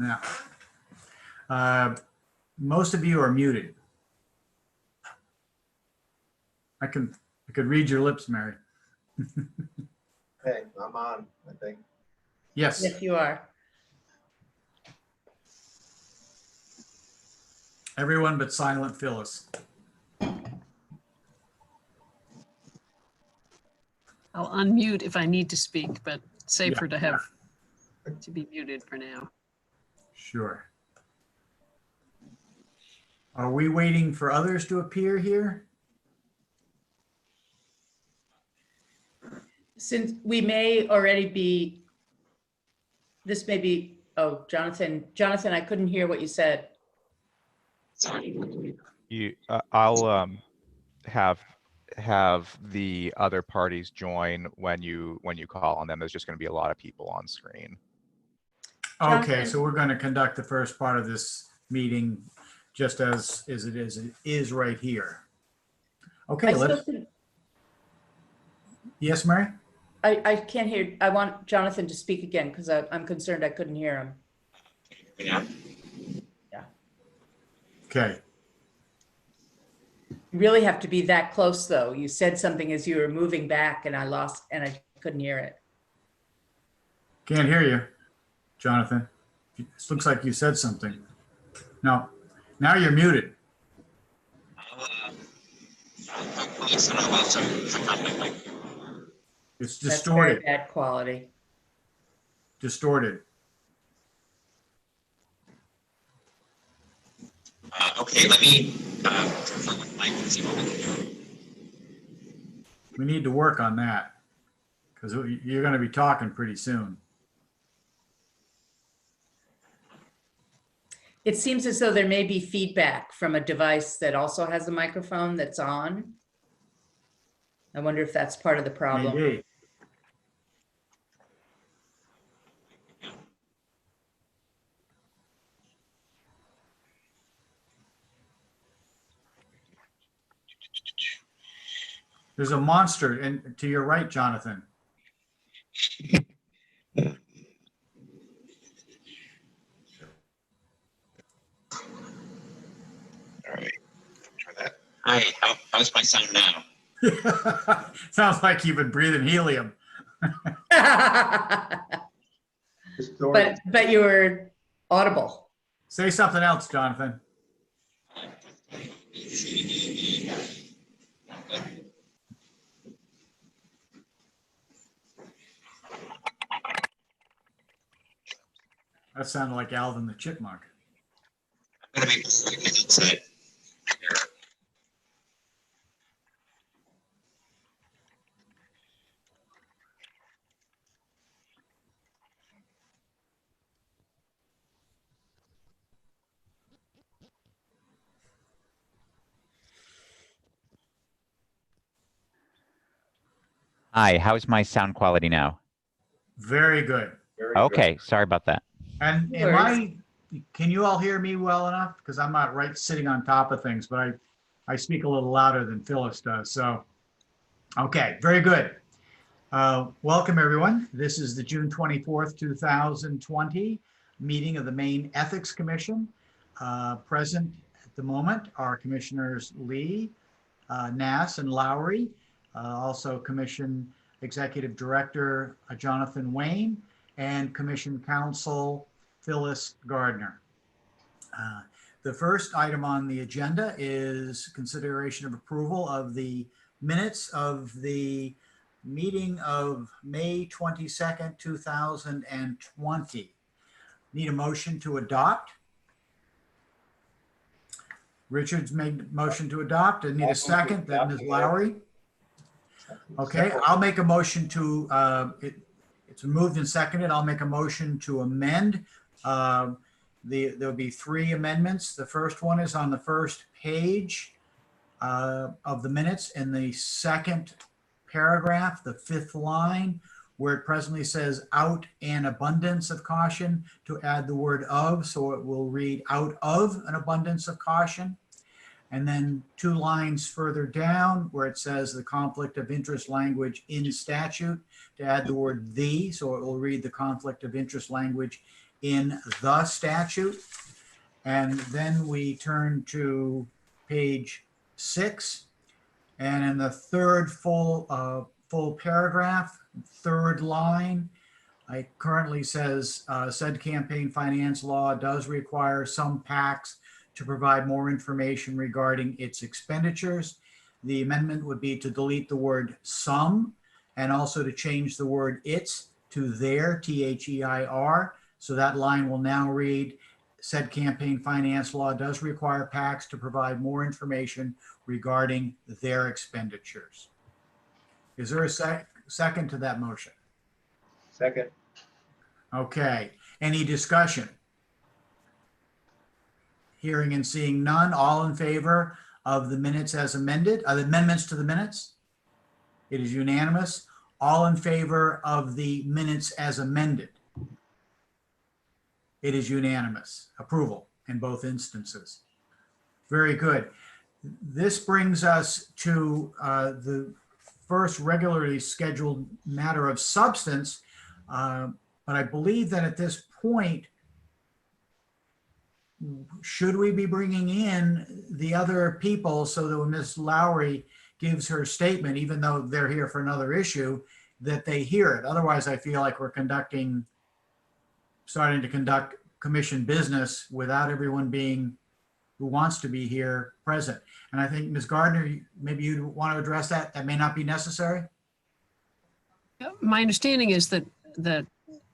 Yeah. Most of you are muted. I could read your lips, Mary. Hey, I'm on, I think. Yes. Yes, you are. Everyone but silent Phyllis. I'll unmute if I need to speak, but safer Yeah. to have to be muted for now. Sure. Are we waiting for others to appear here? Since we may already be, this may be, oh, Jonathan, I couldn't hear what you said. I'll have the other parties join when you call on them. There's just going to be a lot of people on screen. Okay, Jonathan? so we're going to conduct the first part of this meeting just as it is right here. Okay, yes, Mary? I can't hear. I want Jonathan to speak again because I'm concerned I couldn't hear him. Yeah. Yeah. Okay. You really have to be that close though. You said something as you were moving back and I couldn't hear it. Can't hear you, Jonathan. It looks like you said something. No, now you're muted. It's That's very distorted. bad quality. Distorted. Okay, let me confirm with Mike and see what we can do. We need to work on that because you're going to be talking pretty soon. It seems as though there may be feedback from a device that also has a microphone that's on. I wonder if that's part of the problem. Maybe. There's a monster to your right, Jonathan. All right, try that. Hi, how's my sound now? Sounds like you've been breathing helium. but you were audible. Say something else, Jonathan. That sounded like Alvin the Chipmunk. I'm gonna be inside. Hi, how's my sound quality now? Very good. Very Okay, sorry about that. And can you all hear me well enough? Because I'm not right sitting on top of things, but I speak a little louder than Phyllis does. So, okay, very good. Welcome, everyone. This is the June 24th, 2020 meeting of the Maine Ethics Commission. Present at the moment are Commissioners Lee, Nass, and Lowry. Also Commission Executive Director Jonathan Wayne, and Commission Counsel Phyllis Gardner. The first item on the agenda is consideration of approval of the minutes of the meeting of May 22nd, 2020. Need a motion to adopt? Richard's made a motion to adopt. I need a second. Then Ms. Lowry. Okay, I'll make a motion to, it's moved and seconded. I'll make a motion to amend. There'll be three amendments. The first one is on the first page of the minutes in the second paragraph, the fifth line, where it presently says out an abundance of caution, to add the word of, so it will read out of an abundance of caution. And then two lines further down where it says the conflict of interest language in statute, to add the word the, so it will read the conflict of interest language in the statute. And then we turn to page 6. And in the third full paragraph, third line, it currently says, said campaign finance law does require some PACs to provide more information regarding its expenditures. The amendment would be to delete the word some and also to change the word its to their, THEIR. So that line will now read, said campaign finance law does require PACs to provide more information regarding their expenditures. Is there a second to that motion? Second. Okay, any discussion? Hearing and seeing none, all in favor of the minutes as amended, the amendments to the minutes? It is unanimous. All in favor of the minutes as amended? It is unanimous. Approval in both instances. Very good. This brings us to the first regularly scheduled matter of substance. But I believe that at this point, should we be bringing in the other people so that when Ms. Lowry gives her statement, even though they're here for another issue, that they hear it? Otherwise, I feel like we're starting to conduct commission business without everyone being who wants to be here present. And I think Ms. Gardner, maybe you'd want to address that. That may not be necessary. My understanding is that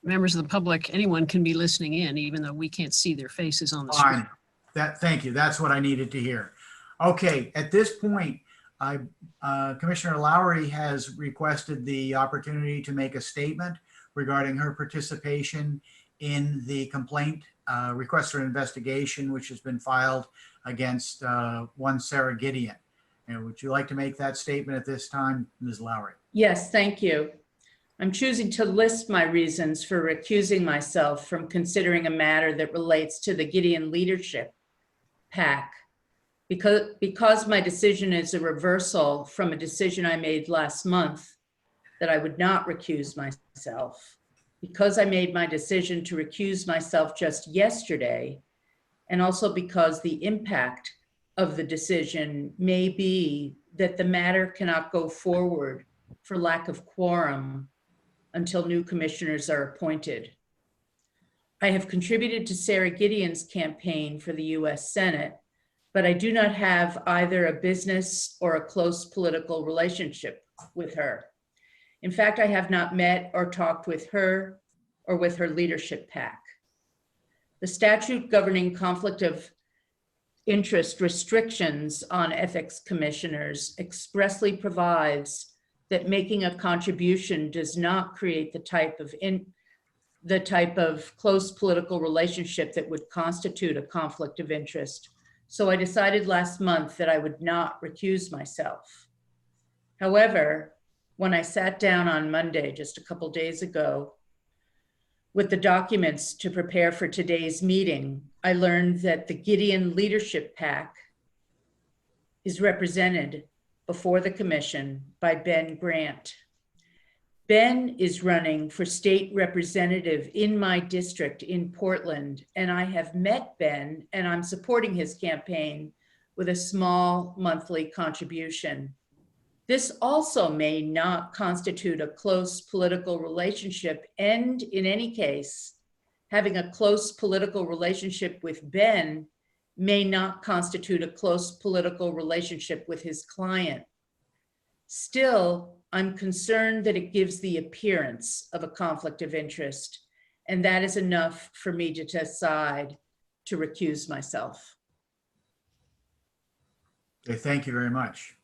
members of the public, anyone can be listening in, even though we can't see their faces on the screen. Fine. Thank you. That's what I needed to hear. Okay, at this point, Commissioner Lowry has requested the opportunity to make a statement regarding her participation in the complaint request for investigation, which has been filed against one Sarah Gideon. And would you like to make that statement at this time, Ms. Lowry? Yes, thank you. I'm choosing to list my reasons for recusing myself from considering a matter that relates to the Gideon Leadership PAC. Because my decision is a reversal from a decision I made last month that I would not recuse myself, because I made my decision to recuse myself just yesterday, and also because the impact of the decision may be that the matter cannot go forward for lack of quorum until new commissioners are appointed. I have contributed to Sarah Gideon's campaign for the US Senate, but I do not have either a business or a close political relationship with her. In fact, I have not met or talked with her or with her leadership PAC. The statute governing conflict of interest restrictions on ethics commissioners expressly provides that making a contribution does not create the type of close political relationship that would constitute a conflict of interest. So I decided last month that I would not recuse myself. However, when I sat down on Monday, just a couple days ago, with the documents to prepare for today's meeting, I learned that the Gideon Leadership PAC is represented before the commission by Ben Grant. Ben is running for state representative in my district in Portland, and I have met Ben and I'm supporting his campaign with a small monthly contribution. This also may not constitute a close political relationship, and in any case, having a close political relationship with Ben may not constitute a close political relationship with his client. Still, I'm concerned that it gives the appearance of a conflict of interest, and that is enough for me to decide to recuse myself. Okay, thank you very much.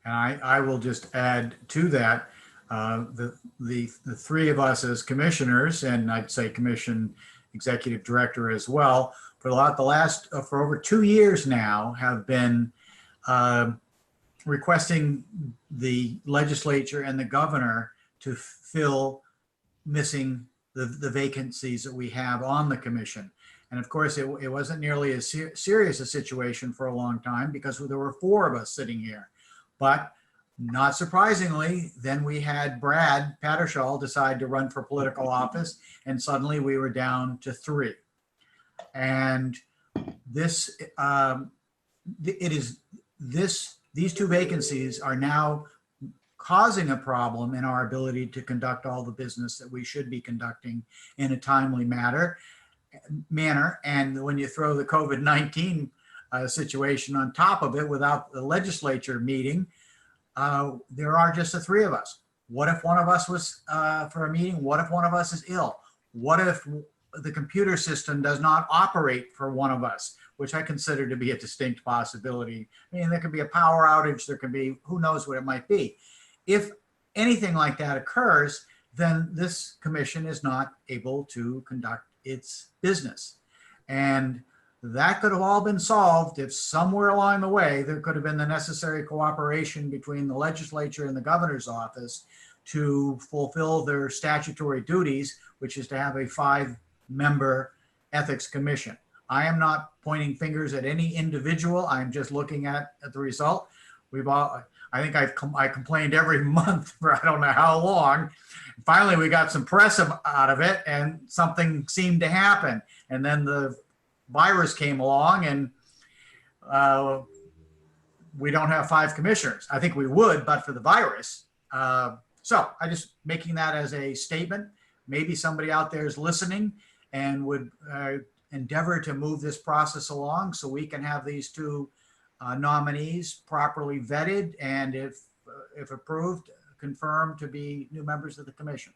And I will just add to that, the three of us as commissioners, and I'd say commission executive director as well, for over 2 years now have been requesting the legislature and the governor to fill missing the vacancies that we have on the commission. And of course, it wasn't nearly as serious a situation for a long time because there were 4 of us sitting here. But Not surprisingly, then we had Brad Pattershall decide to run for political office, and suddenly we were down to 3. And this, these 2 vacancies are now causing a problem in our ability to conduct all the business that we should be conducting in a timely manner. And when you throw the COVID-19 situation on top of it, without the legislature meeting, there are just the 3 of us. What if one of us was for a meeting? What if one of us is ill? What if the computer system does not operate for one of us, which I consider to be a distinct possibility? I mean, there could be a power outage, there could be, who knows what it might be. If anything like that occurs, then this commission is not able to conduct its business. And that could have all been solved if somewhere along the way there could have been the necessary cooperation between the legislature and the governor's office to fulfill their statutory duties, which is to have a 5-member ethics commission. I am not pointing fingers at any individual. I'm just looking at the result. I think I complained every month for I don't know how long. Finally, we got some press out of it, and something seemed to happen. And then the virus came along, and we don't have 5 commissioners. I think we would, but for the virus. So I just making that as a statement. Maybe somebody out there is listening and would endeavor to move this process along so we can have these 2 nominees properly vetted, and if approved, confirmed to be new members of the commission.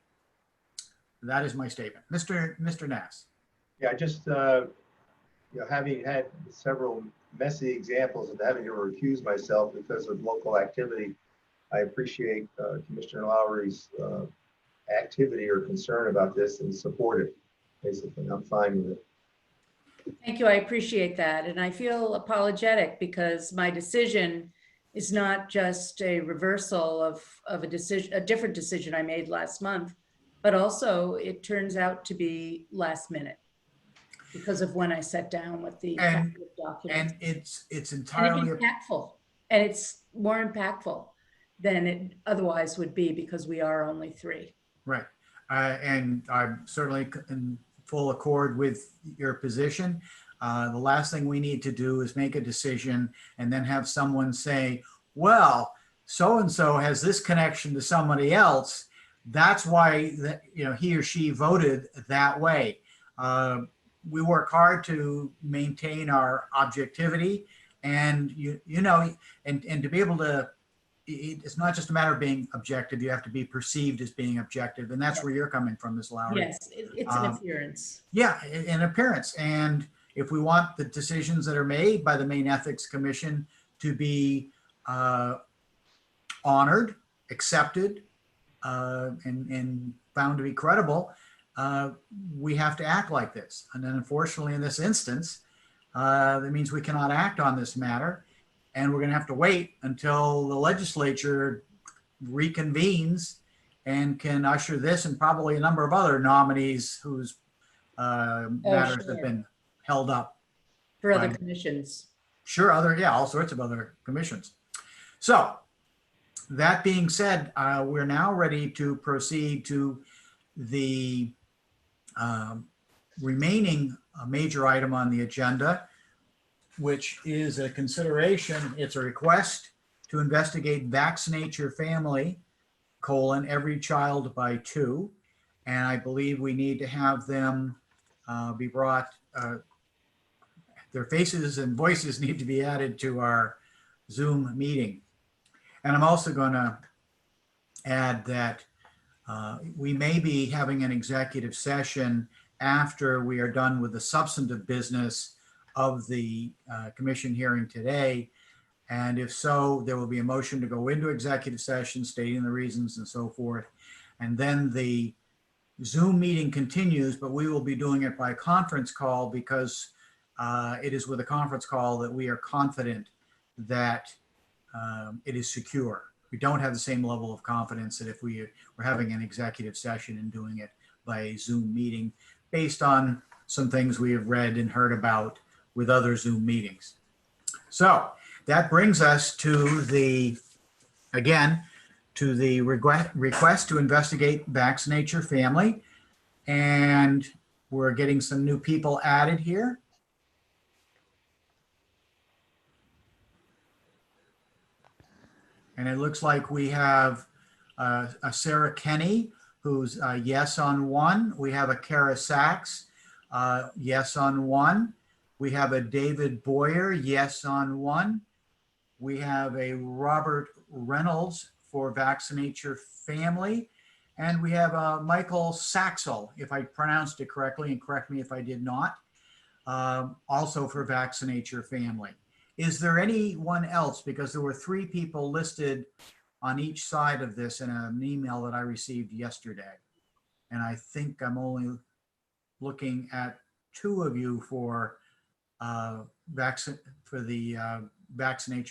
That is my statement. Mr. Nass. Yeah, just having had several messy examples of having to recuse myself because of local activity, I appreciate Commissioner Lowry's activity or concern about this and support it. Basically, I'm fine with it. Thank you. I appreciate that. And I feel apologetic because my decision is not just a reversal of a decision, a different decision I made last month, but also it turns out to be last minute because of when I sat down with the document. And it's And entirely it's impactful, and it's more impactful than it otherwise would be because we are only 3. right. And I'm certainly in full accord with your position. The last thing we need to do is make a decision and then have someone say, well, so-and-so has this connection to somebody else. That's why he or she voted that way. We work hard to maintain our objectivity, and and to be able to, it's not just a matter of being objective. You have to be perceived as being objective, and that's where you're coming from, Ms. Lowry. Yes, it's an appearance. Yeah, an appearance. And if we want the decisions that are made by the Maine Ethics Commission to be honored, accepted, and found to be credible, we have to act like this. And then unfortunately, in this instance, that means we cannot act on this matter. And we're going to have to wait until the legislature reconvenes and can usher this and probably a number of other nominees whose matters sure. have been held up. For other Right. commissions. Sure, all sorts of other commissions. So that being said, we're now ready to proceed to the remaining major item on the agenda, which is a consideration. It's a request to investigate Vaccinate Your Family, every child by 2. And I believe we need to have them be brought, their faces and voices need to be added to our Zoom meeting. And I'm also going to add that we may be having an executive session after we are done with the substantive business of the commission hearing today. And if so, there will be a motion to go into executive session stating the reasons and so forth. And then the Zoom meeting continues, but we will be doing it by conference call because it is with a conference call that we are confident that it is secure. We don't have the same level of confidence that if we were having an executive session and doing it by a Zoom meeting based on some things we have read and heard about with other Zoom meetings. So that brings us to the again, to the request to investigate Vaccinate Your Family. And we're getting some new people added here. And it looks like we have a Sarah Kenny, who's a yes on one. We have a Kara Sachs, yes on one. We have a David Boyer, yes on one. We have a Robert Reynolds for Vaccinate Your Family. And we have a Michael Saxel, if I pronounced it correctly, and correct me if I did not, also for Vaccinate Your Family. Is there anyone else? Because there were 3 people listed on each side of this in an email that I received yesterday. And I think I'm only looking at 2 of you for Vaccinate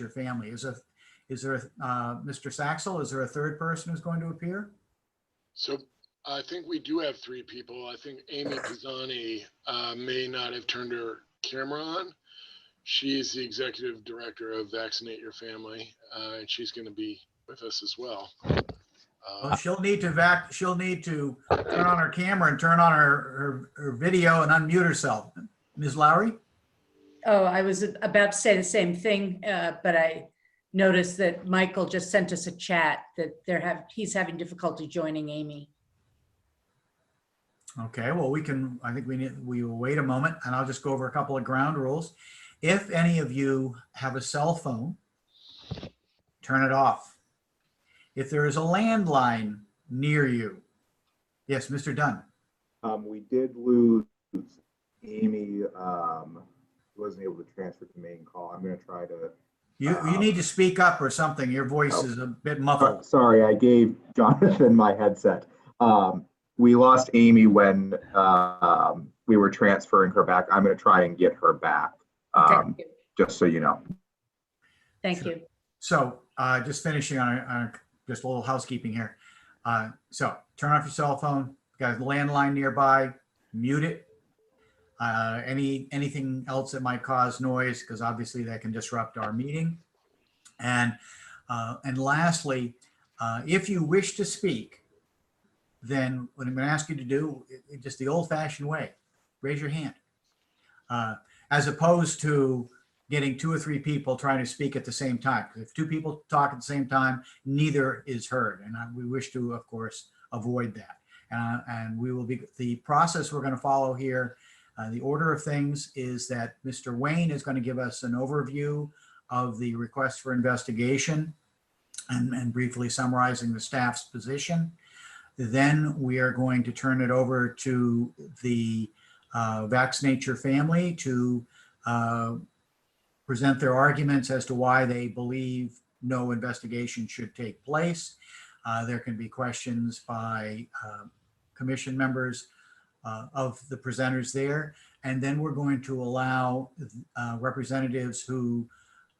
Your Family. Is there Mr. Saxel, is there a 3rd person who's going to appear? So I think we do have 3 people. I think Amy Pisani may not have turned her camera on. She is the executive director of Vaccinate Your Family, and she's going to be with us as well. Well, she'll need to turn on her camera and turn on her video and unmute herself. Ms. Lowry? Oh, I was about to say the same thing, but I noticed that Michael just sent us a chat that he's having difficulty joining Amy. Okay, well, we will wait a moment and I'll just go over a couple of ground rules. If any of you have a cell phone, turn it off. If there is a landline near you, yes, Mr. Dunn. We did lose Amy, wasn't able to transfer to Maine call. I'm going to try to. You need to speak up or something. Your voice is a bit muffled. Sorry, I gave Jonathan my headset. We lost Amy when we were transferring her back. I'm going to try and get her back, just so you know. Thank you. So just finishing on just a little housekeeping here. So turn off your cell phone. Got a landline nearby, mute it. Anything else that might cause noise, because obviously that can disrupt our meeting. And lastly, if you wish to speak, then what I'm going to ask you to do, just the old-fashioned way, raise your hand, as opposed to getting 2 or 3 people trying to speak at the same time. Because if 2 people talk at the same time, neither is heard, and we wish to, of course, avoid that. And we will be the process we're going to follow here. The order of things is that Mr. Wayne is going to give us an overview of the request for investigation and briefly summarizing the staff's position. Then we are going to turn it over to the Vaccinate Your Family to present their arguments as to why they believe no investigation should take place. There can be questions by commission members of the presenters there. And then we're going to allow representatives who,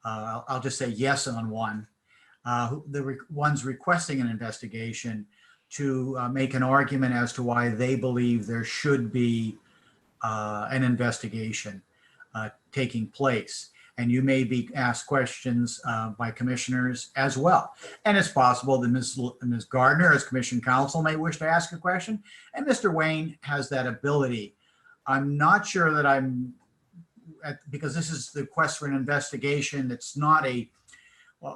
I'll just say yes on one, the ones requesting an investigation to make an argument as to why they believe there should be an investigation taking place. And you may be asked questions by commissioners as well. And it's possible that Ms. Gardner, as commission counsel, may wish to ask a question. And Mr. Wayne has that ability. I'm not sure that because this is the request for an investigation. It's not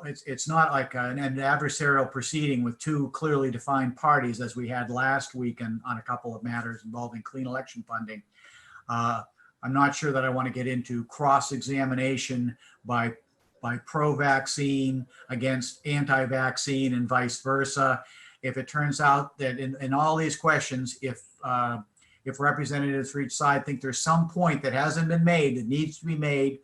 it's not like an adversarial proceeding with 2 clearly defined parties as we had last week on a couple of matters involving clean election funding. I'm not sure that I want to get into cross-examination by pro-vaccine against anti-vaccine and vice versa. If it turns out that in all these questions, if representatives for each side think there's some point that hasn't been made that needs to be made,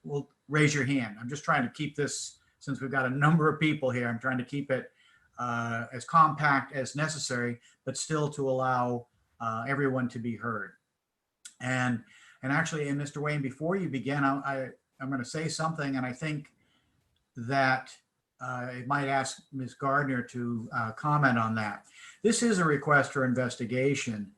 well, raise your hand. I'm just trying to keep this, since we've got a number of people here, I'm trying to keep it as compact as necessary, but still to allow everyone to be heard. And actually, and Mr. Wayne, before you begin, I'm going to say something, and I think that I might ask Ms. Gardner to comment on that. This is a request for investigation,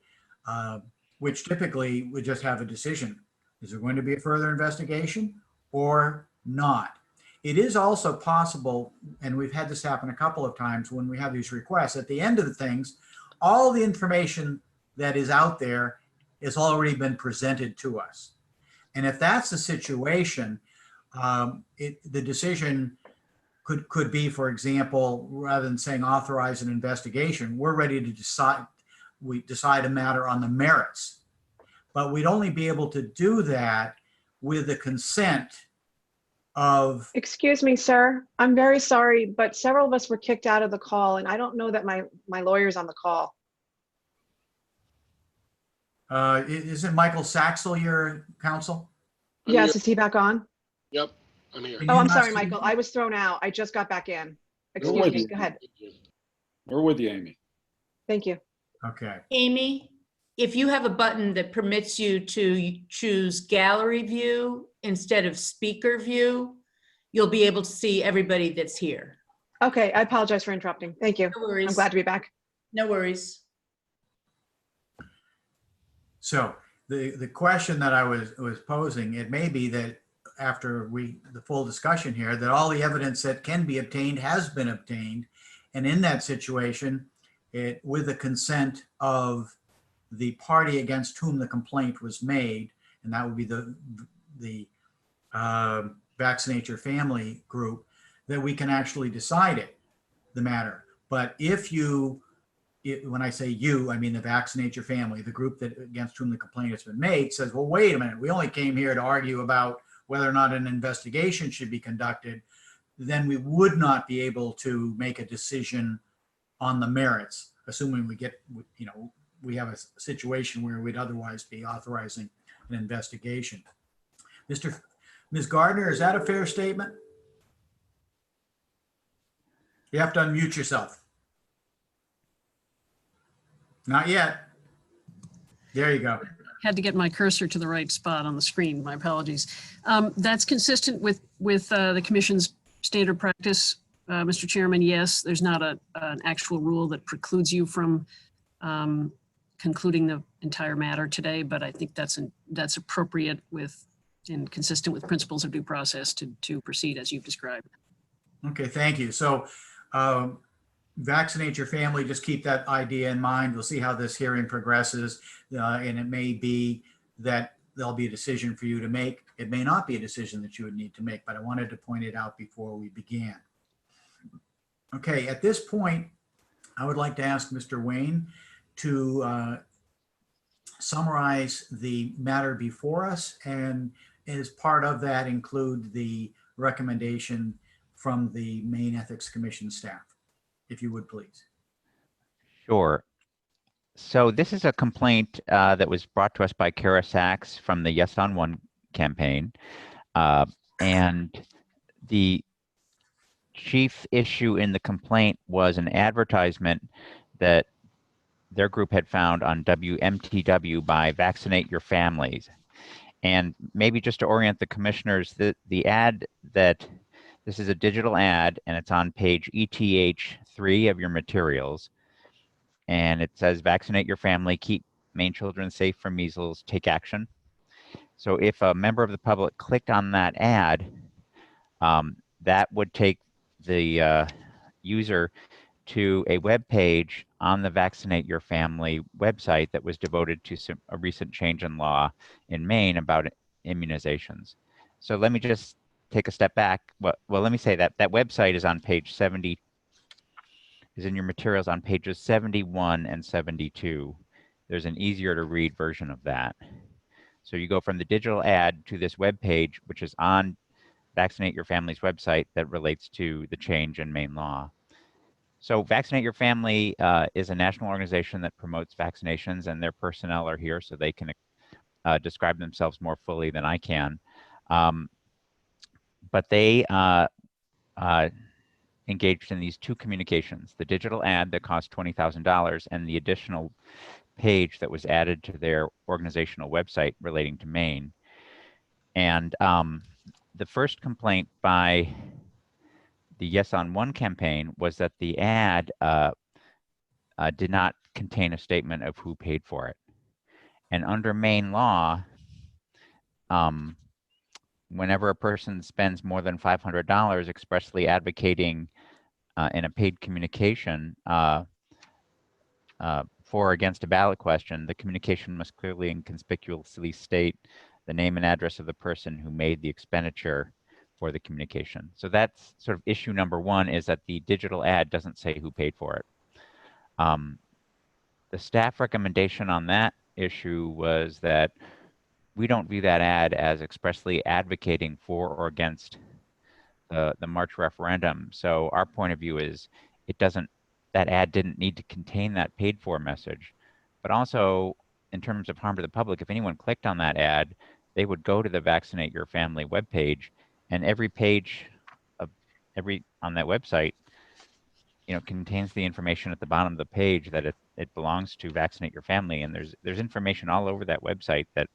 which typically would just have a decision. Is there going to be a further investigation or not? It is also possible, and we've had this happen a couple of times when we have these requests, at the end of the things, all the information that is out there has already been presented to us. And if that's the situation, the decision could be, for example, rather than saying authorize an investigation, we're ready to decide a matter on the merits. But we'd only be able to do that with the consent of. Excuse me, sir. I'm very sorry, but several of us were kicked out of the call, and I don't know that my lawyer's on the call. Isn't Michael Saxel your counsel? Yes, is he back on? Yep, I'm here. Can Oh, you I'm not sorry, see Michael. me? I was thrown out. I just got back in. Excuse with me. you. Go ahead. We're with you, Amy. Thank you. Okay. Amy, if you have a button that permits you to choose gallery view instead of speaker view, you'll be able to see everybody that's here. Okay, I apologize for interrupting. Thank you. No worries. I'm glad to be back. No worries. So the question that I was posing, it may be that after the full discussion here, that all the evidence that can be obtained has been obtained. And in that situation, with the consent of the party against whom the complaint was made, and that would be the Vaccinate Your Family group, that we can actually decide the matter. But when I say you, I mean the Vaccinate Your Family, the group that against whom the complaint has been made, says, well, wait a minute, we only came here to argue about whether or not an investigation should be conducted, then we would not be able to make a decision on the merits, assuming we have a situation where we'd otherwise be authorizing an investigation. Ms. Gardner, is that a fair statement? You have to unmute yourself. Not yet. There you go. Had to get my cursor to the right spot on the screen. My apologies. That's consistent with the commission's standard practice, Mr. Chairman. Yes, there's not an actual rule that precludes you from concluding the entire matter today, but I think that's appropriate and consistent with principles of due process to proceed as you've described. Okay, thank you. So Vaccinate Your Family, just keep that idea in mind. We'll see how this hearing progresses, and it may be that there'll be a decision for you to make. It may not be a decision that you would need to make, but I wanted to point it out before we began. Okay, at this point, I would like to ask Mr. Wayne to summarize the matter before us, and as part of that include the recommendation from the Maine Ethics Commission staff, if you would please. Sure. So this is a complaint that was brought to us by Kara Sachs from the Yes on One campaign. And the chief issue in the complaint was an advertisement that their group had found on WMTW by Vaccinate Your Families. And maybe just to orient the commissioners, the ad this is a digital ad, and it's on page ETH3 of your materials. And it says, vaccinate your family, keep Maine children safe from measles, take action. So if a member of the public clicked on that ad, that would take the user to a web page on the Vaccinate Your Family website that was devoted to a recent change in law in Maine about immunizations. So let me just take a step back. Well, let me say that website is on page 70, is in your materials on pages 71 and 72. There's an easier to read version of that. So you go from the digital ad to this web page, which is on Vaccinate Your Family's website that relates to the change in Maine law. So Vaccinate Your Family is a national organization that promotes vaccinations, and their personnel are here so they can describe themselves more fully than I can. But they engaged in these two communications, the digital ad that cost $20,000 and the additional page that was added to their organizational website relating to Maine. And the first complaint by the Yes on One campaign was that the ad did not contain a statement of who paid for it. And under Maine law, whenever a person spends more than $500 expressly advocating in a paid communication for or against a ballot question, the communication must clearly and conspicuously state the name and address of the person who made the expenditure for the communication. So that's sort of issue number one, is that the digital ad doesn't say who paid for it. The staff recommendation on that issue was that we don't view that ad as expressly advocating for or against the March referendum. So our point of view is that ad didn't need to contain that paid for message. But also, in terms of harm to the public, if anyone clicked on that ad, they would go to the Vaccinate Your Family webpage, and every page on that website, contains the information at the bottom of the page that it belongs to Vaccinate Your Family, and there's information all over that website that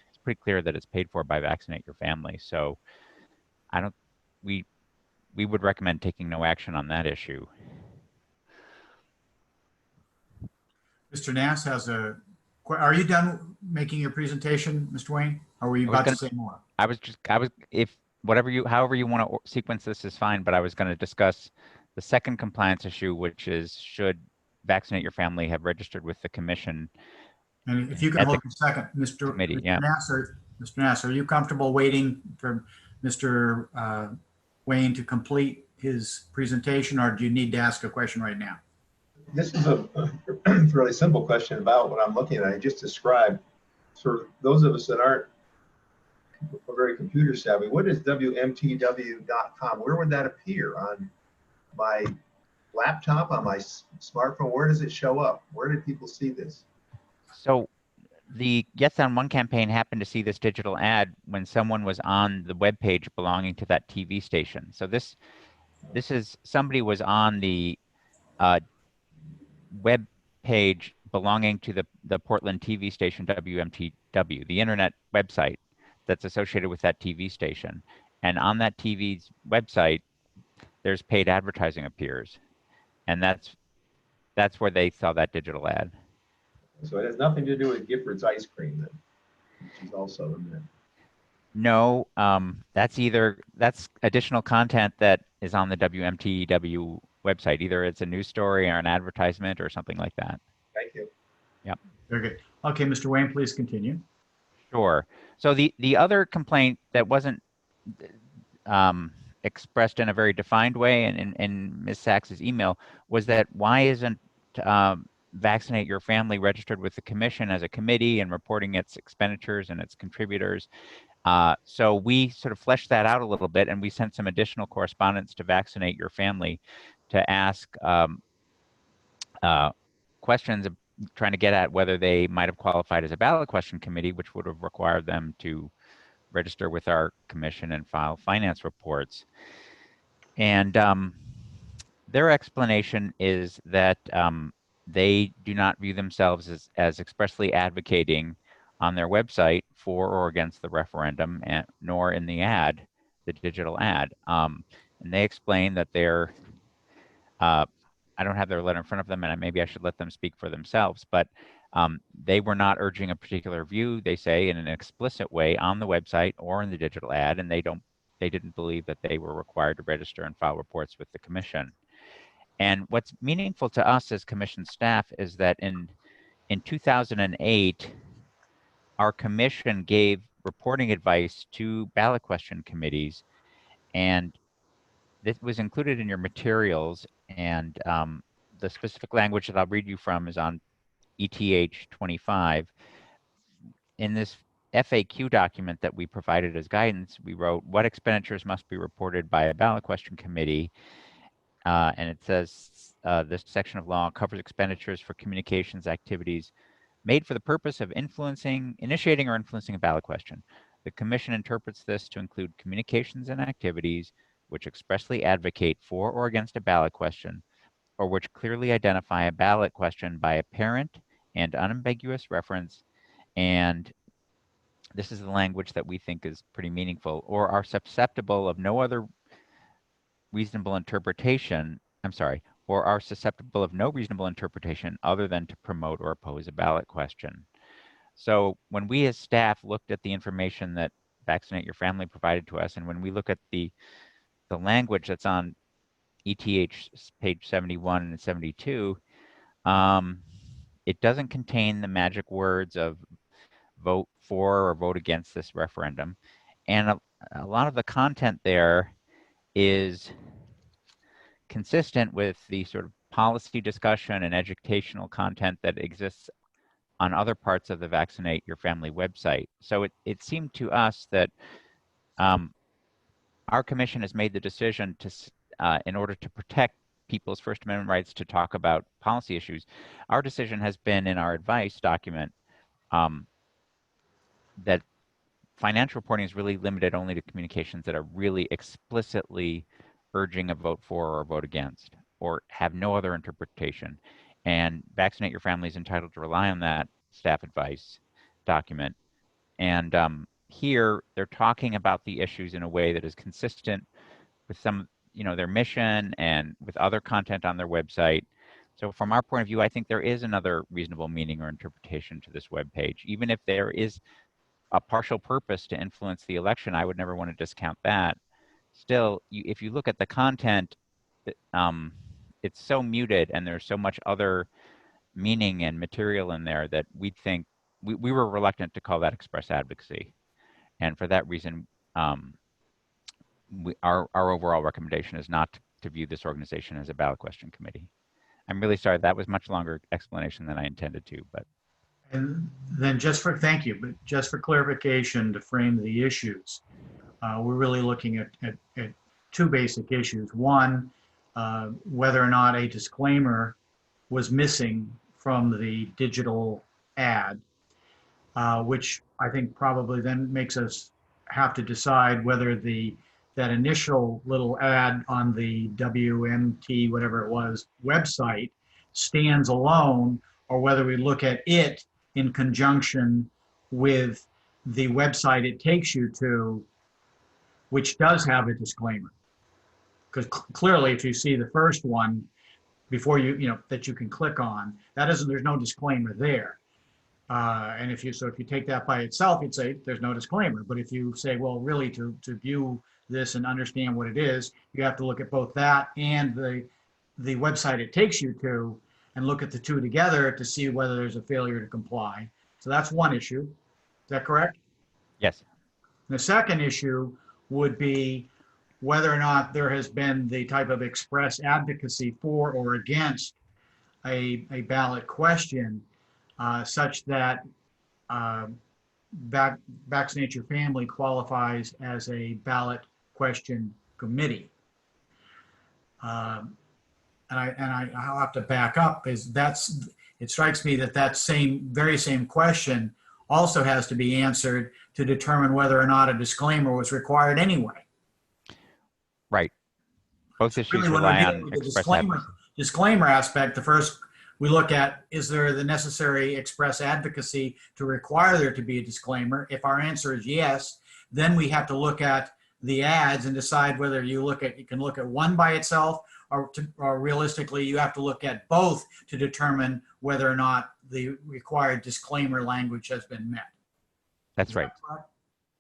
it's pretty clear that it's paid for by Vaccinate Your Family. So we would recommend taking no action on that issue. Mr. Nass are you done making your presentation, Mr. Wayne? Or were you about to say more? However you want to sequence this is fine, but I was going to discuss the second compliance issue, which is, should Vaccinate Your Family have registered with the commission? And if you can hold a second, Mr. Nass, are you comfortable waiting for Mr. Wayne to complete his presentation, or do you need to ask a question right now? This is a really simple question about what I'm looking at. I just described. For those of us that aren't very computer savvy, what is WMTW.com? Where would that appear? On my laptop, on my smartphone? Where does it show up? Where did people see this? So the Yes on One campaign happened to see this digital ad when someone was on the web page belonging to that TV station. So this is somebody was on the web page belonging to the Portland TV station WMTW, the internet website that's associated with that TV station. And on that TV's website, there's paid advertising appears, and that's where they saw that digital ad. So it has nothing to do with Gifford's ice cream, then, which is also in there. No, that's additional content that is on the WMTW website. Either it's a news story or an advertisement or something like that. Thank you. Yep. Very good. Okay, Mr. Wayne, please continue. Sure. So the other complaint that wasn't expressed in a very defined way in Ms. Sachs's email was that why isn't Vaccinate Your Family registered with the commission as a committee and reporting its expenditures and its contributors? So we sort of fleshed that out a little bit, and we sent some additional correspondence to Vaccinate Your Family to ask questions trying to get at whether they might have qualified as a ballot question committee, which would have required them to register with our commission and file finance reports. And their explanation is that they do not view themselves as expressly advocating on their website for or against the referendum, nor in the ad, the digital ad. And they explain that they're, I don't have their letter in front of them, and maybe I should let them speak for themselves, but they were not urging a particular view, they say, in an explicit way on the website or in the digital ad, and they didn't believe that they were required to register and file reports with the commission. And what's meaningful to us as commission staff is that in 2008, our commission gave reporting advice to ballot question committees, and this was included in your materials, and the specific language that I'll read you from is on ETH 25. In this FAQ document that we provided as guidance, we wrote what expenditures must be reported by a ballot question committee, and it says this section of law covers expenditures for communications activities made for the purpose of initiating or influencing a ballot question. The commission interprets this to include communications and activities which expressly advocate for or against a ballot question, or which clearly identify a ballot question by apparent and unambiguous reference, and this is the language that we think is pretty meaningful, or are susceptible of no other reasonable interpretation, or are susceptible of no reasonable interpretation other than to promote or oppose a ballot question. So when we as staff looked at the information that Vaccinate Your Family provided to us. And when we look at the language that's on ETH page 71 and 72, it doesn't contain the magic words of vote for or vote against this referendum. And a lot of the content there is consistent with the sort of policy discussion and educational content that exists on other parts of the Vaccinate Your Family website. So it seemed to us that our commission has made the decision to, in order to protect people's First Amendment rights to talk about policy issues, our decision has been in our advice document that financial reporting is really limited only to communications that are really explicitly urging a vote for or a vote against, or have no other interpretation. And Vaccinate Your Family is entitled to rely on that staff advice document. And here they're talking about the issues in a way that is consistent with some, their mission and with other content on their website. So from our point of view, I think there is another reasonable meaning or interpretation to this web page. Even if there is a partial purpose to influence the election, I would never want to discount that. Still, if you look at the content, it's so muted and there's so much other meaning and material in there that we think we were reluctant to call that express advocacy. And for that reason, our overall recommendation is not to view this organization as a ballot question committee. I'm really sorry, that was much longer explanation than I intended to, but. And then thank you, but just for clarification to frame the issues, we're really looking at two basic issues. One, whether or not a disclaimer was missing from the digital ad, which I think probably then makes us have to decide whether that initial little ad on the WMT, whatever it was, website stands alone, or whether we look at it in conjunction with the website it takes you to, which does have a disclaimer. Because clearly, if you see the first one before that you can click on, there's no disclaimer there. And if you take that by itself, you'd say there's no disclaimer. But if you say, well, really to view this and understand what it is, you have to look at both that and the website it takes you to, and look at the two together to see whether there's a failure to comply. So that's one issue. Is that correct? Yes. The second issue would be whether or not there has been the type of express advocacy for or against a ballot question such that Vaccinate Your Family qualifies as a ballot question committee. And I'll have to back up, it strikes me that very same question also has to be answered to determine whether or not a disclaimer was required anyway. Right. Both issues Really, when rely we're on dealing with the express disclaimer aspect, the first we look at, is there the necessary express advocacy to require there to be a disclaimer? If our answer is yes, then we have to look at the ads and decide whether you can look at one by itself, or realistically, you have to look at both to determine whether or not the required disclaimer language has been met. That's right.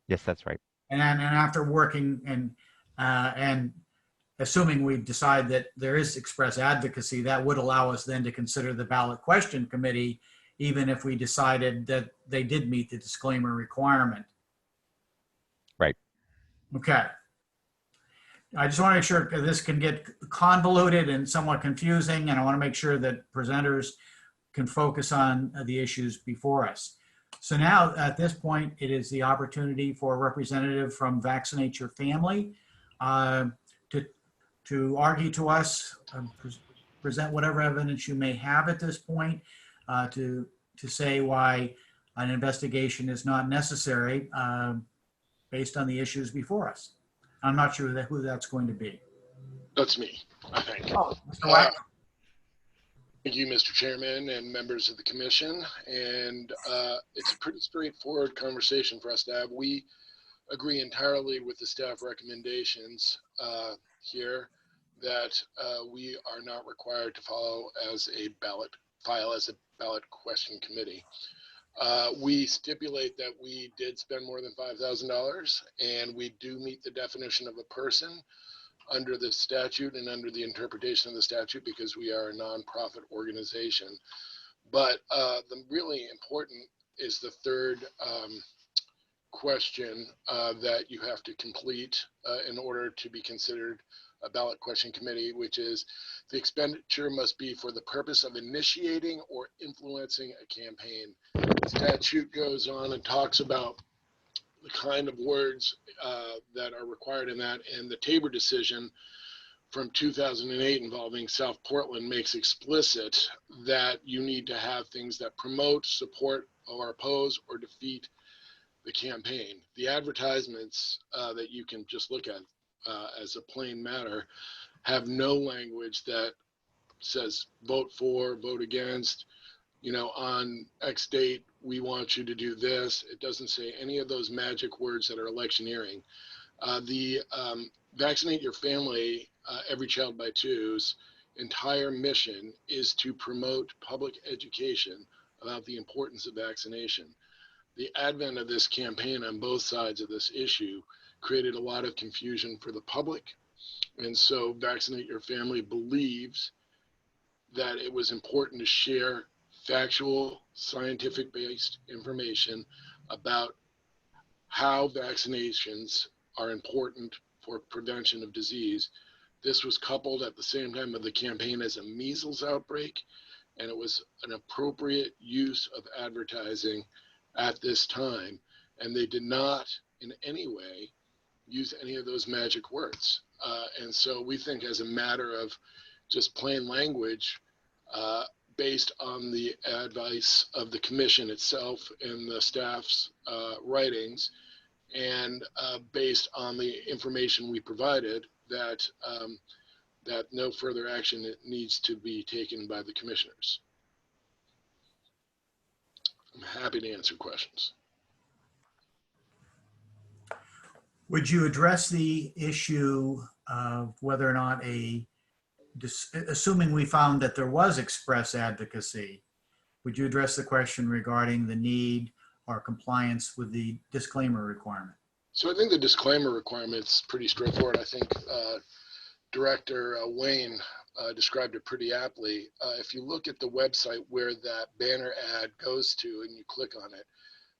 Yes, that's right. And after working and assuming we decide that there is express advocacy, that would allow us then to consider the ballot question committee, even if we decided that they did meet the disclaimer requirement. Right. Okay. I just want to make sure, because this can get convoluted and somewhat confusing, and I want to make sure that presenters can focus on the issues before us. So now, at this point, it is the opportunity for a representative from Vaccinate Your Family to argue to us, present whatever evidence you may have at this point, to say why an investigation is not necessary based on the issues before us. I'm not sure who that's going to be. That's me, I think. Oh, Mr. Wagner. Thank you, Mr. Chairman and members of the commission. And it's a pretty straightforward conversation for us to have. We agree entirely with the staff recommendations here that we are not required to file as a ballot question committee. We stipulate that we did spend more than $5,000, and we do meet the definition of a person under the statute and under the interpretation of the statute because we are a nonprofit organization. But the really important is the third question that you have to complete in order to be considered a ballot question committee, which is the expenditure must be for the purpose of initiating or influencing a campaign. The statute goes on and talks about the kind of words that are required in that, and the Tabor decision from 2008 involving South Portland makes explicit that you need to have things that promote, support, or oppose or defeat the campaign. The advertisements that you can just look at as a plain matter have no language that says vote for, vote against, you know, on X date, we want you to do this. It doesn't say any of those magic words that are electioneering. The Vaccinate Your Family, Every Child by Two's entire mission is to promote public education about the importance of vaccination. The advent of this campaign on both sides of this issue created a lot of confusion for the public. And so Vaccinate Your Family believes that it was important to share factual, scientific-based information about how vaccinations are important for prevention of disease. This was coupled at the same time of the campaign as a measles outbreak, and it was an appropriate use of advertising at this time. And they did not in any way use any of those magic words. And so we think as a matter of just plain language, based on the advice of the commission itself and the staff's writings, and based on the information we provided, that that no further action needs to be taken by the commissioners. I'm happy to answer questions. Would you address the issue of whether or not assuming we found that there was express advocacy, would you address the question regarding the need or compliance with the disclaimer requirement? So I think the disclaimer requirement is pretty straightforward. I think Director Wayne described it pretty aptly. If you look at the website where that banner ad goes to and you click on it,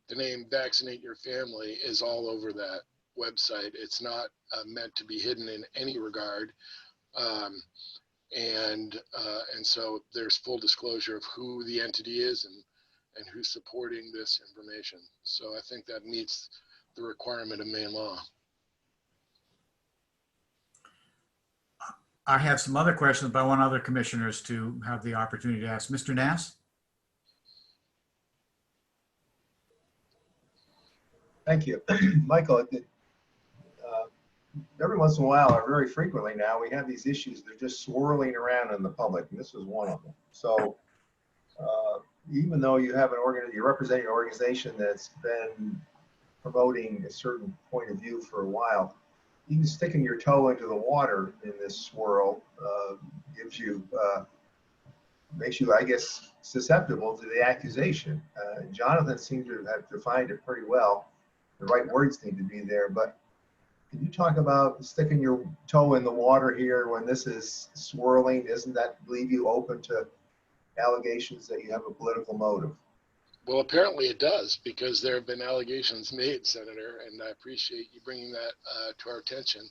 the name Vaccinate Your Family is all over that website. It's not meant to be hidden in any regard. And so there's full disclosure of who the entity is and who's supporting this information. So I think that meets the requirement of Maine law. I have some other questions, but I want other commissioners to have the opportunity to ask. Mr. Nass? Thank you. Michael, every once in a while, or very frequently now, we have these issues that are just swirling around in the public, and this was one of them. So even though you have you're representing an organization that's been promoting a certain point of view for a while, even sticking your toe into the water in this swirl makes you, I guess, susceptible to the accusation. Jonathan seemed to have defined it pretty well. The right words need to be there, but can you talk about sticking your toe in the water here when this is swirling? Doesn't that leave you open to allegations that you have a political motive? Well, apparently it does, because there have been allegations made, Senator, and I appreciate you bringing that to our attention.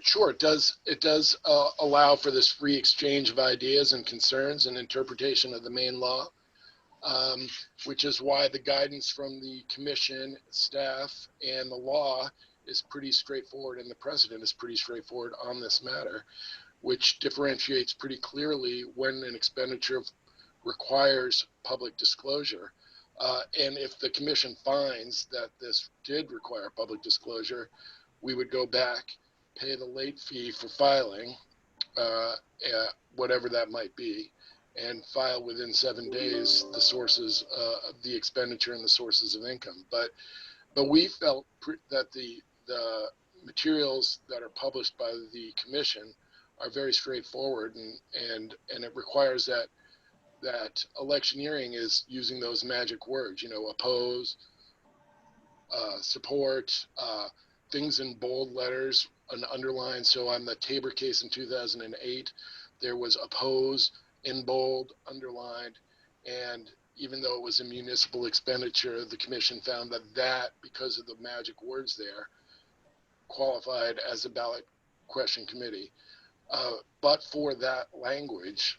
Sure, it does allow for this free exchange of ideas and concerns and interpretation of the Maine law, which is why the guidance from the commission, staff, and the law is pretty straightforward, and the precedent is pretty straightforward on this matter, which differentiates pretty clearly when an expenditure requires public disclosure. And if the commission finds that this did require public disclosure, we would go back, pay the late fee for filing, whatever that might be, and file within 7 days the sources of the expenditure and the sources of income. But we felt that the materials that are published by the commission are very straightforward, and it requires that that electioneering is using those magic words, oppose, support, things in bold letters and underlined. So on the Tabor case in 2008, there was oppose in bold, underlined, and even though it was a municipal expenditure, the commission found that because of the magic words there, qualified as a ballot question committee. But for that language,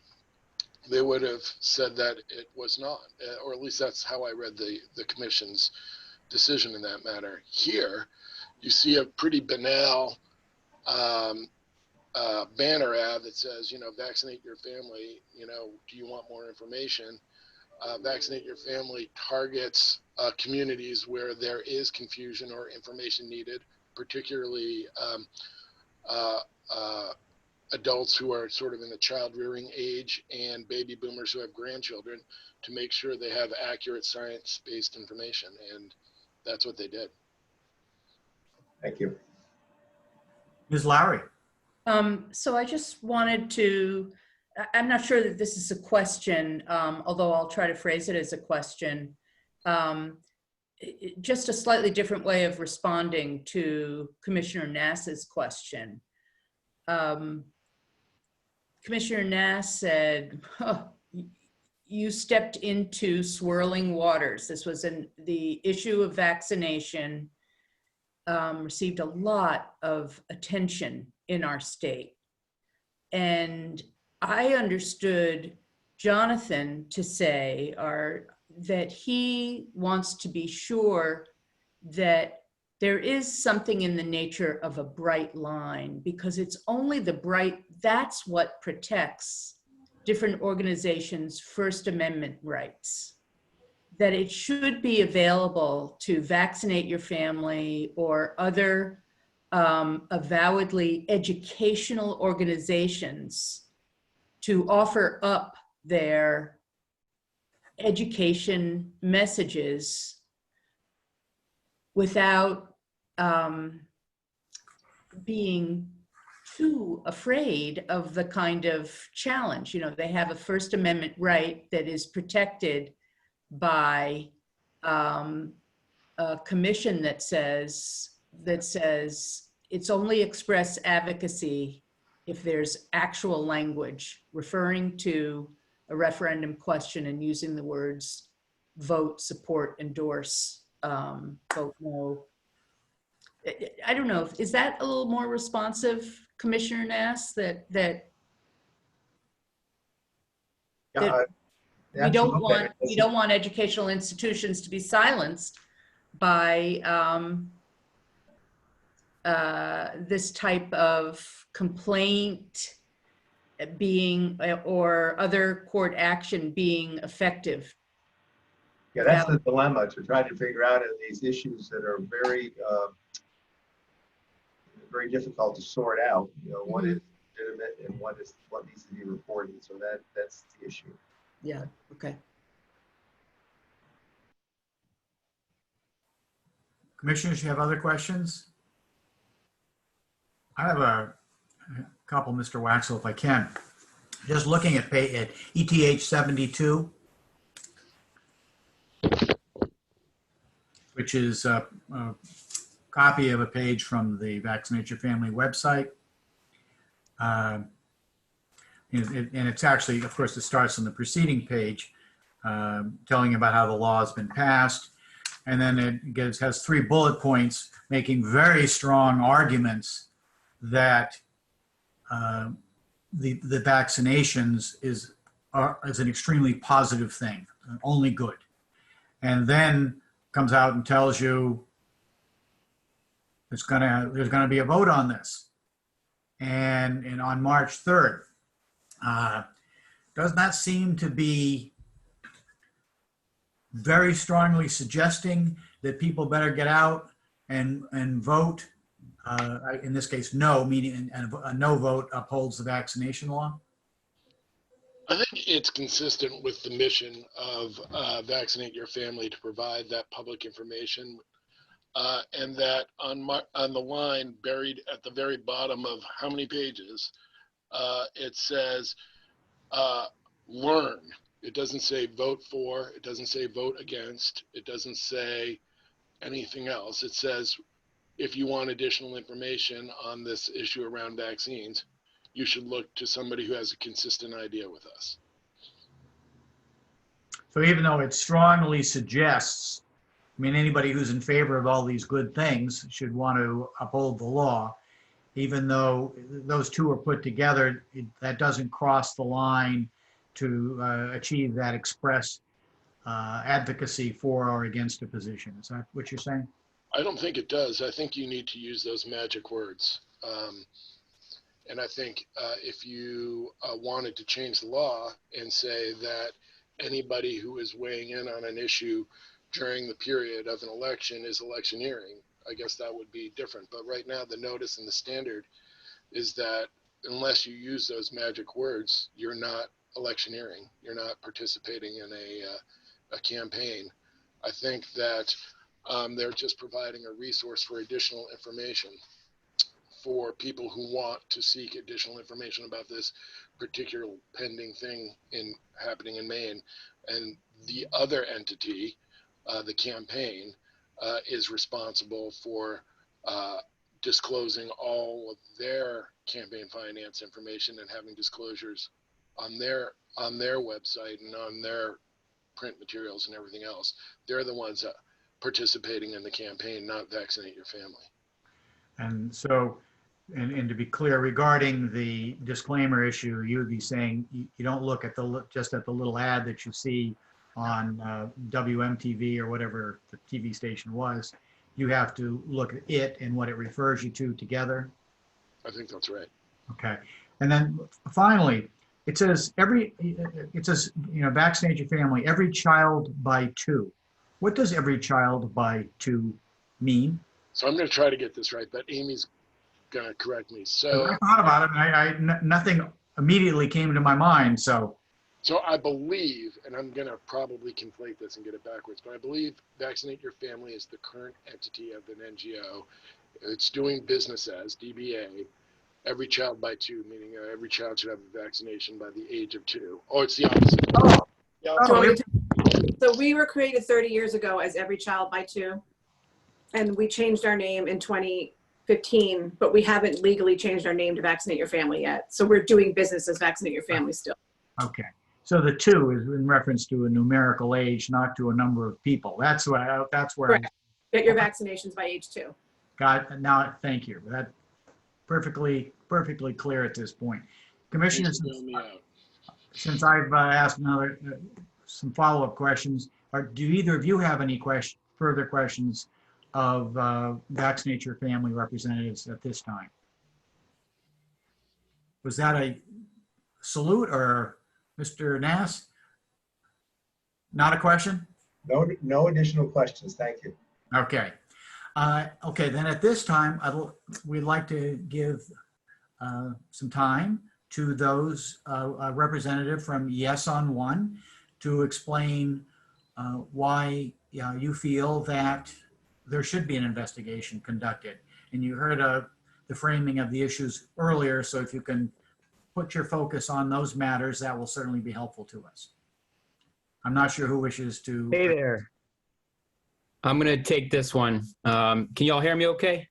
they would have said that it was not, or at least that's how I read the commission's decision in that matter. Here, you see a pretty banal banner ad that says, vaccinate your family, do you want more information? Vaccinate Your Family targets communities where there is confusion or information needed, particularly adults who are sort of in the child rearing age and baby boomers who have grandchildren, to make sure they have accurate science-based information. And that's what they did. Thank you. Ms. Lowry. So I just wanted to, I'm not sure that this is a question, although I'll try to phrase it as a question. Just a slightly different way of responding to Commissioner Nass's question. Commissioner Nass said, you stepped into swirling waters. This was the issue of vaccination received a lot of attention in our state. And I understood Jonathan to say that he wants to be sure that there is something in the nature of a bright line, because it's only that's what protects different organizations' First Amendment rights. That it should be available to Vaccinate Your Family or other avowedly educational organizations to offer up their education messages without being too afraid of the kind of challenge. They have a First Amendment right that is protected by a commission that says it's only express advocacy if there's actual language referring to a referendum question and using the words vote, support, endorse, vote no. I don't know, is that a little more responsive, Commissioner Nass, that we don't want educational institutions to be silenced by this type of complaint being, or other court action being effective? Yeah, that's the dilemma, to try to figure out these issues that are very, very difficult to sort out. What is legitimate and what needs to be reported. So that's the issue. Yeah. Okay. Commissioners, you have other questions? I have a couple, Mr. Waxel, if I can. Just looking at ETH 72, which is a copy of a page from the Vaccinate Your Family website. And it's actually, of course, it starts on the preceding page, telling about how the law has been passed. And then it has 3 bullet points making very strong arguments that the vaccinations is an extremely positive thing, only good. And then comes out and tells you there's gonna be a vote on this, and on March 3rd. Doesn't that seem to be very strongly suggesting that people better get out and vote? In this case, no, meaning a no vote upholds the vaccination law? I think it's consistent with the mission of Vaccinate Your Family to provide that public information, and that on the line buried at the very bottom of how many pages, it says, learn. It doesn't say vote for, it doesn't say vote against, it doesn't say anything else. It says, if you want additional information on this issue around vaccines, you should look to somebody who has a consistent idea with us. So even though it strongly suggests, I mean, anybody who's in favor of all these good things should want to uphold the law, even though those two are put together, that doesn't cross the line to achieve that express advocacy for or against a position. Is that what you're saying? I don't think it does. I think you need to use those magic words. And I think if you wanted to change the law and say that anybody who is weighing in on an issue during the period of an election is electioneering, I guess that would be different. But right now, the notice and the standard is that unless you use those magic words, you're not electioneering. You're not participating in a campaign. I think that they're just providing a resource for additional information for people who want to seek additional information about this particular pending thing happening in Maine. And the other entity, the campaign, is responsible for disclosing all of their campaign finance information and having disclosures on their website and on their print materials and everything else. They're the ones participating in the campaign, not Vaccinate Your Family. And so, and to be clear, regarding the disclaimer issue, you would be saying you don't look at just at the little ad that you see on WMTV or whatever the TV station was. You have to look at it and what it refers you to together. I think that's right. Okay. And then finally, it says vaccinate your family, every child by 2. What does every child by 2 mean? So I'm going to try to get this right, but Amy's going to correct me. So I thought about it, and nothing immediately came to my mind. So I believe, and I'm going to probably conflate this and get it backwards, but I believe Vaccinate Your Family is the current entity of an NGO. It's doing business as DBA, every child by 2, meaning every child should have a vaccination by the age of 2. Oh, it's the opposite. So we were created 30 years ago as Every Child by 2, and we changed our name in 2015, but we haven't legally changed our name to Vaccinate Your Family yet. So we're doing business as Vaccinate Your Family still. okay. So the 2 is in reference to a numerical age, not to a number of people. That's where Correct. Get your vaccinations by age 2. Got now. Thank you. That perfectly clear at this point. Commissioners, since I've asked some follow-up questions, do either of you have any further questions of Vaccinate Your Family representatives at this time? Was that a salute, or Mr. Nass? Not a question? No additional questions. Thank you. Okay. Okay, then at this time, we'd like to give some time to those representative from Yes on One to explain why you feel that there should be an investigation conducted. And you heard the framing of the issues earlier, so if you can put your focus on those matters, that will certainly be helpful to us. I'm not sure who wishes to. Hey there. I'm going to take this one. Can y'all hear me okay?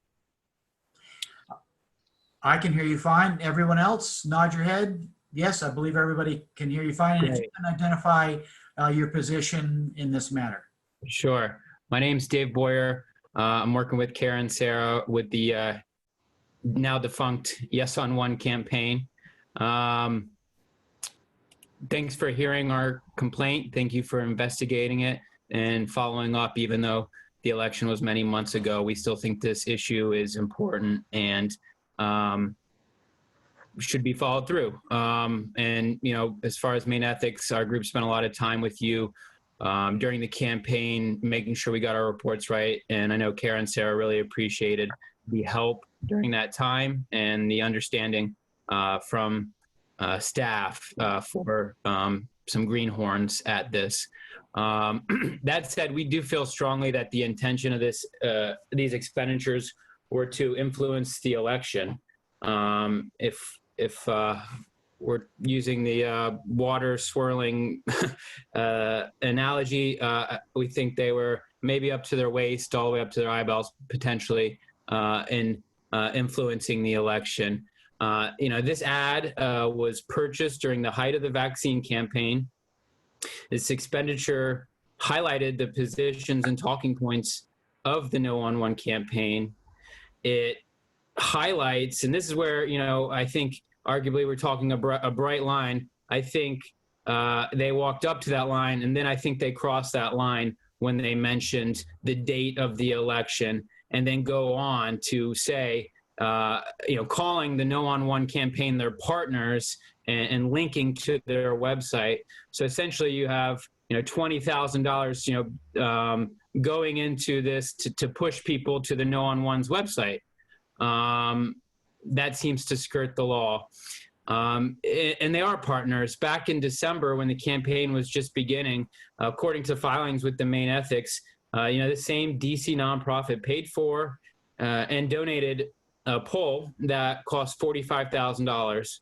I can hear you fine. Everyone else, nod your head. Yes, I believe everybody can hear you fine. And if you can identify your position in this matter. Sure. My name's Dave Boyer. I'm working with Karen Sarah with the now defunct Yes on One campaign. Thanks for hearing our complaint. Thank you for investigating it and following up, even though the election was many months ago. We still think this issue is important and should be followed through. And, you know, as far as Maine Ethics, our group spent a lot of time with you during the campaign, making sure we got our reports right. And I know Karen and Sarah really appreciated the help during that time and the understanding from staff for some greenhorns at this. That said, we do feel strongly that the intention of these expenditures were to influence the election. If we're using the water swirling analogy. We think they were maybe up to their waist, all the way up to their eyeballs, potentially, in influencing the election. This ad was purchased during the height of the vaccine campaign. This expenditure highlighted the positions and talking points of the No on One campaign. It highlights, and this is where, I think arguably we're talking a bright line. I think they walked up to that line, and then I think they crossed that line when they mentioned the date of the election, and then go on to say, calling the No on One campaign their partners and linking to their website. So essentially you have, $20,000, going into this to push people to the No on One's website. That seems to skirt the law. And they are partners. Back in December, when the campaign was just beginning, according to filings with the Maine Ethics, the same DC nonprofit paid for and donated a poll that cost $45,000.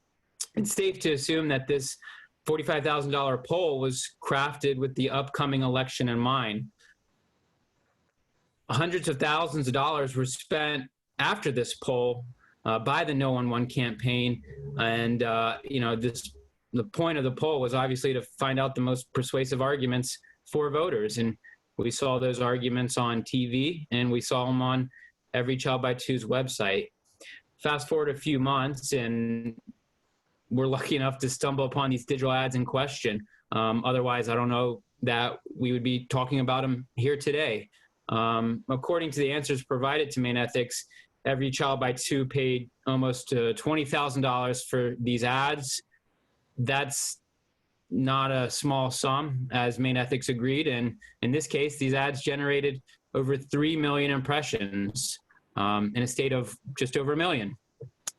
It's safe to assume that this $45,000 poll was crafted with the upcoming election in mind. Hundreds of thousands of dollars were spent after this poll by the No on One campaign. And, the point of the poll was obviously to find out the most persuasive arguments for voters. And we saw those arguments on TV, and we saw them on Every Child by Two's website. Fast forward a few months, and we're lucky enough to stumble upon these digital ads in question. Otherwise, I don't know that we would be talking about them here today. According to the answers provided to Maine Ethics, Every Child by Two paid almost $20,000 for these ads. That's not a small sum, as Maine Ethics agreed. And in this case, these ads generated over 3 million impressions in a state of just over 1 million.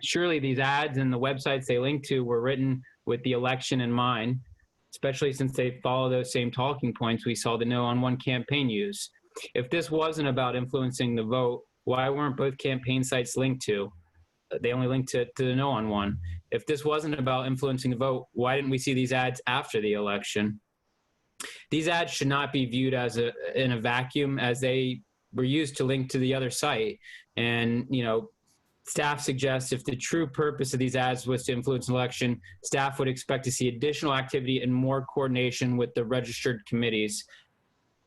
Surely these ads and the websites they link to were written with the election in mind, especially since they follow those same talking points we saw the No on One campaign use. If this wasn't about influencing the vote, why weren't both campaign sites linked to? They only linked to the No on One. If this wasn't about influencing the vote, why didn't we see these ads after the election? These ads should not be viewed as in a vacuum, as they were used to link to the other site. And, staff suggests if the true purpose of these ads was to influence an election, staff would expect to see additional activity and more coordination with the registered committees.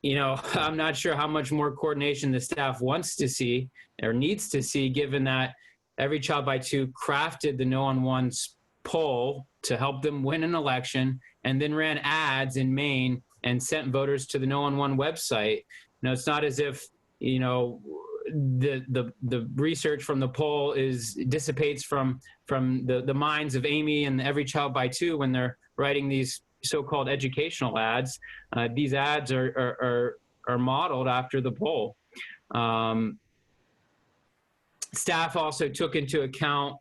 I'm not sure how much more coordination the staff wants to see or needs to see, given that Every Child by Two crafted the No on One's poll to help them win an election, and then ran ads in Maine and sent voters to the No on One website. It's not as if, the research from the poll dissipates from the minds of Amy and Every Child by Two when they're writing these so-called educational ads. These ads are modeled after the poll. Staff also took into account,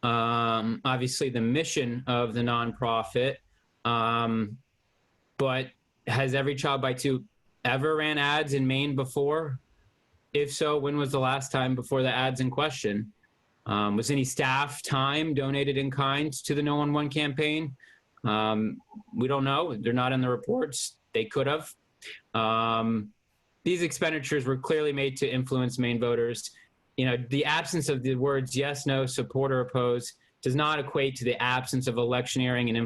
obviously, the mission of the nonprofit. But has Every Child by Two ever ran ads in Maine before? If so, when was the last time before the ads in question? Was any staff time donated in kind to the No on One campaign? We don't know. They're not in the reports. They could have. These expenditures were clearly made to influence Maine voters. The absence of the words yes, no, support, or oppose does not equate to the absence of electioneering and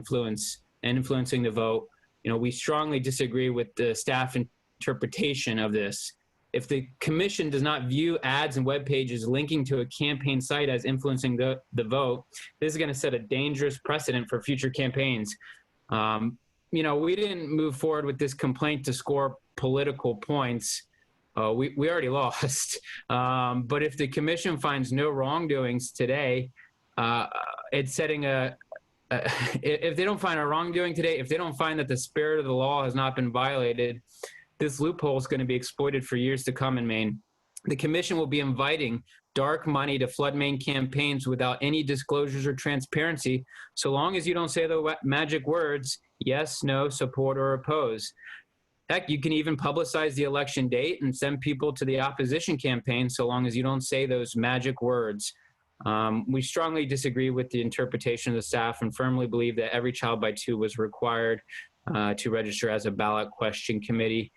influencing the vote. We strongly disagree with the staff interpretation of this. If the commission does not view ads and web pages linking to a campaign site as influencing the vote, this is going to set a dangerous precedent for future campaigns. We didn't move forward with this complaint to score political points. We already lost. But if the commission finds no wrongdoings today, it's setting if they don't find a wrongdoing today, if they don't find that the spirit of the law has not been violated, this loophole is going to be exploited for years to come in Maine. The commission will be inviting dark money to flood Maine campaigns without any disclosures or transparency, so long as you don't say the magic words, yes, no, support, or oppose. Heck, you can even publicize the election date and send people to the opposition campaign so long as you don't say those magic words. We strongly disagree with the interpretation of the staff and firmly believe that every child by two was required to register as a ballot question committee.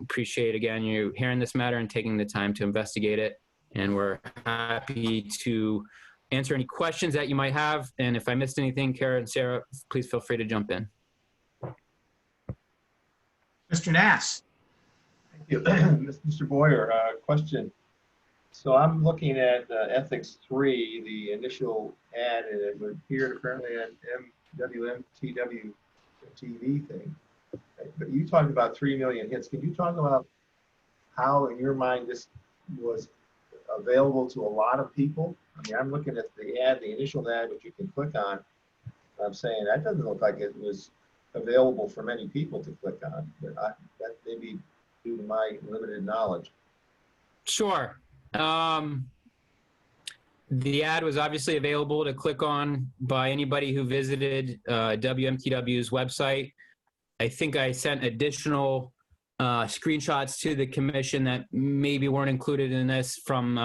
Appreciate again you hearing this matter and taking the time to investigate it. And we're happy to answer any questions that you might have. And if I missed anything, Kara and Sarah, please feel free to jump in. Mr. Nass. Thank you. Mr. Boyer, question. So I'm looking at Ethics 3, the initial ad, and it appeared apparently at WMTW TV thing. But you talked about 3 million hits. Can you talk about how, in your mind, this was available to a lot of people? I mean, I'm looking at the ad, the initial ad, which you can click on. I'm saying that doesn't look like it was available for many people to click on. But that may be due to my limited knowledge. Sure. The ad was obviously available to click on by anybody who visited WMTW's website. I think I sent additional screenshots to the commission that maybe weren't included in this from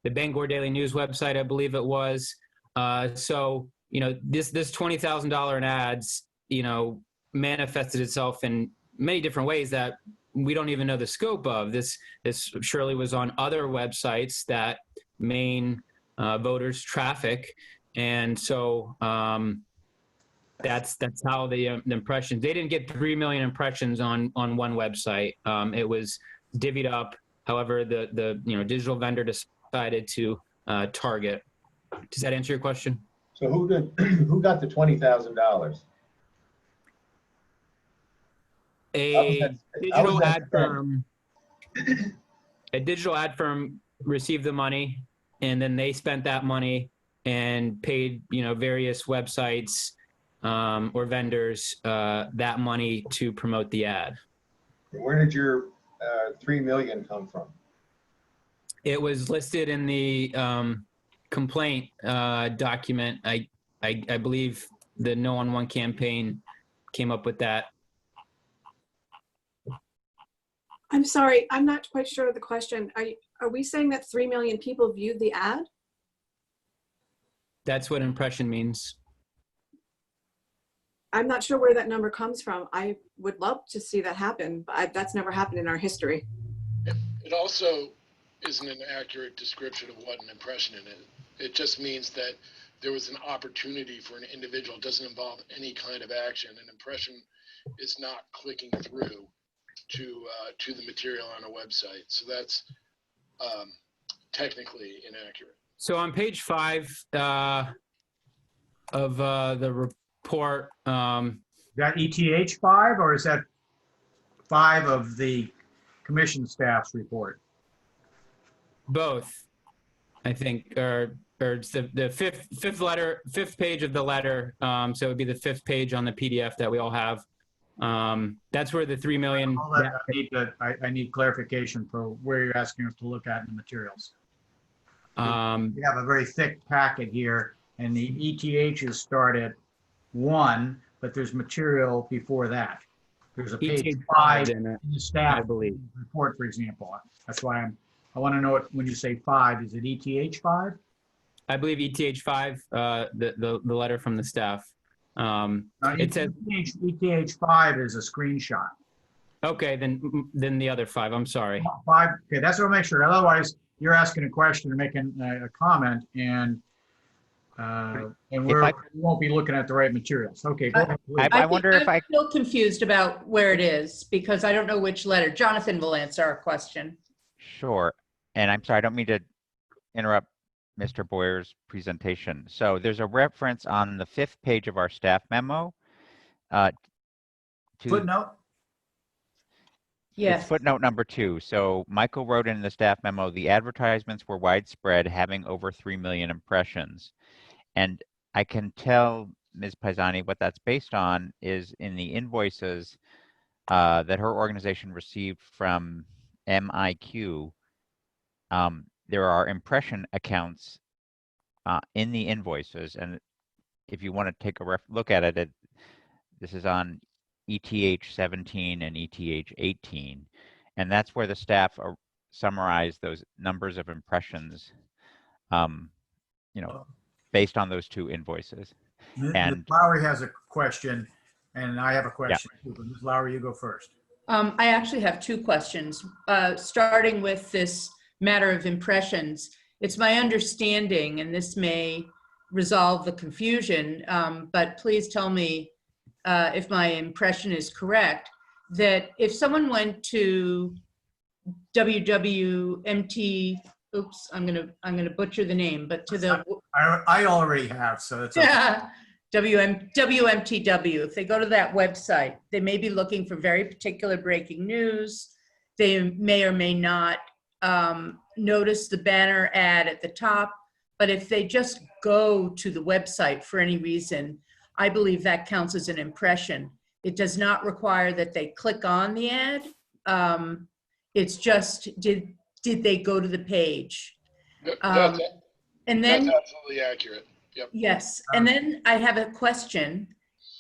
the Bangor Daily News website, I believe it was. So, you know, this $20,000 in ads, you know, manifested itself in many different ways that we don't even know the scope of. This surely was on other websites that Maine voters traffic. And so that's how the impressions, they didn't get 3 million impressions on one website. It was divvied up. However, the digital vendor decided to target. Does that answer your question? So who got the $20,000? A digital ad firm received the money, and then they spent that money and paid, various websites or vendors that money to promote the ad. Where did your 3 million come from? It was listed in the complaint document. I believe the No on One campaign came up with that. I'm sorry, I'm not quite sure of the question. Are we saying that 3 million people viewed the ad? That's what impression means. I'm not sure where that number comes from. I would love to see that happen, but that's never happened in our history. It also isn't an accurate description of what an impression is. It just means that there was an opportunity for an individual. It doesn't involve any kind of action. An impression is not clicking through to the material on a website. So that's technically inaccurate. So on page 5 of the report. That ETH 5, or is that 5 of the commission staff's report? Both, I think, or it's the fifth page of the letter. So it would be the 5th page on the PDF that we all have. That's where the 3 million. I need clarification for where you're asking us to look at in the materials. We have a very thick packet here, and the ETHs start at 1, but there's material before that. There's a page 5 in the staff report, for example. That's why I want to know when you say 5, is it ETH 5? I believe ETH 5, the letter from the staff. It says ETH 5 is a screenshot. Okay, then the other 5. I'm sorry. 5. Okay, that's what I'll make sure. Otherwise, you're asking a question or making a comment, and we won't be looking at the right materials. Okay, go ahead, please. I wonder if I'm still confused about where it is because I don't know which letter. Jonathan will answer our question. Sure. And I'm sorry, I don't mean to interrupt Mr. Boyer's presentation. So there's a reference on the 5th page of our staff memo. Footnote? Yes. It's footnote number 2. So Michael wrote in the staff memo, the advertisements were widespread, having over 3 million impressions. And I can tell Ms. Paisani what that's based on is in the invoices that her organization received from MIQ. There are impression accounts in the invoices, and if you want to take a look at it, this is on ETH 17 and ETH 18, and that's where the staff summarize those numbers of impressions you know, based on those two invoices. Ms. And Lowry has a question, and I have a yeah, question. too, but Ms. Lowry, you go first. I actually have two questions, starting with this matter of impressions. It's my understanding, and this may resolve the confusion, but please tell me if my impression is correct, that if someone went to WWMT, oops, I'm gonna butcher the name, but to the I already have, so it's okay. yeah, WMTW, if they go to that website, they may be looking for very particular breaking news. They may or may not notice the banner ad at the top, but if they just go to the website for any reason, I believe that counts as an impression. It does not require that they click on the ad. It's just, did they go to the page? That's And then, absolutely accurate. Yep. yes, and then I have a question,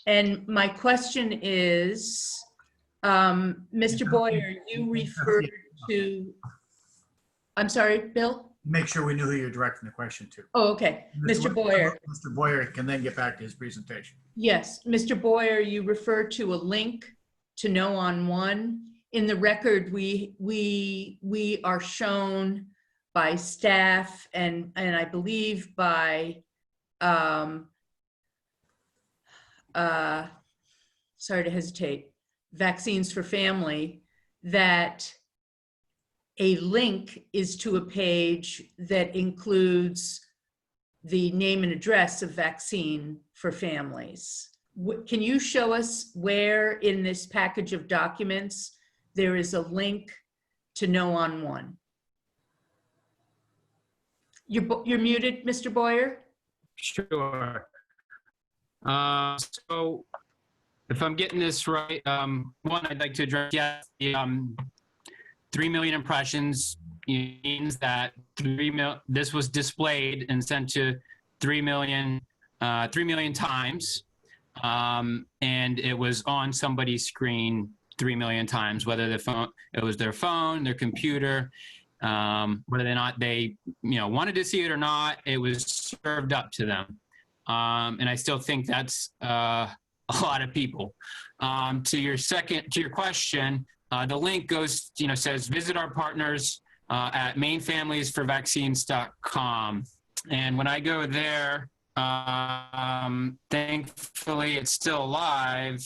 and my question is, Mr. Boyer, you referred to, I'm sorry, Bill? Make sure we knew who you're directing the question to. Oh, okay, Mr. Boyer. Mr. Boyer can then get back to his presentation. Yes, Mr. Boyer, you referred to a link to Know on One. In the record, we are shown by staff and I believe by sorry to hesitate, Vaccines for Family, that a link is to a page that includes the name and address of Vaccine for Families. Can you show us where in this package of documents there is a link to Know on One? You're muted, Mr. Boyer. Sure. So if I'm getting this right, one, I'd like to address, yes, the 3 million impressions means that this was displayed and sent to 3 million times. And it was on somebody's screen 3 million times, whether it was their phone, their computer, whether or not they, wanted to see it or not, it was served up to them. And I still think that's a lot of people. To your question, the link goes, says visit our partners at mainfamiliesforvaccines.com. And when I go there, thankfully it's still alive.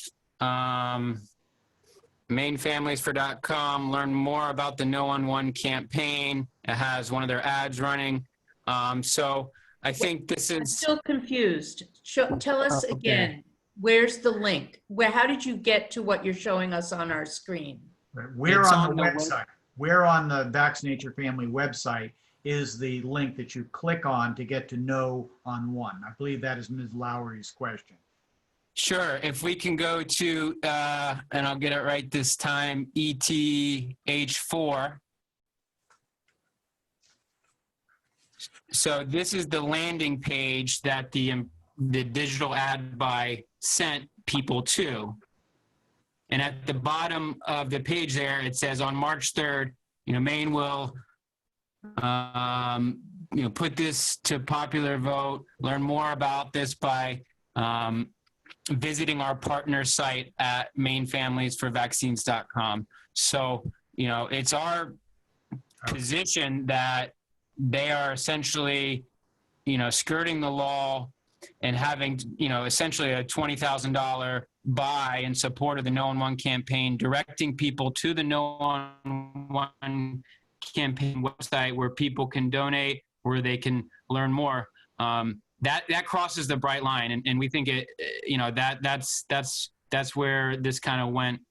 mainfamiliesfor.com, learn more about the Know on One campaign. It has one of their ads running. So I think this is... I'm still confused. Tell us again, where's the link? How did you get to what you're showing us on our screen? Where on the website, where on the Vaccinate Your Family website is the link that you click on to get to Know on One? I believe that is Ms. Lowry's question. Sure. If we can go to, and I'll get it right this time, ETH4. So this is the landing page that the digital ad buy sent people to. And at the bottom of the page there, it says on March 3rd, Maine will, put this to popular vote, learn more about this by visiting our partner site at mainfamiliesforvaccines.com. So, it's our position that they are essentially, skirting the law and having, essentially a $20,000 buy in support of the Know on One campaign, directing people to the Know on One campaign website where people can donate, where they can learn more. That crosses the bright line, and we think that's where this kind of went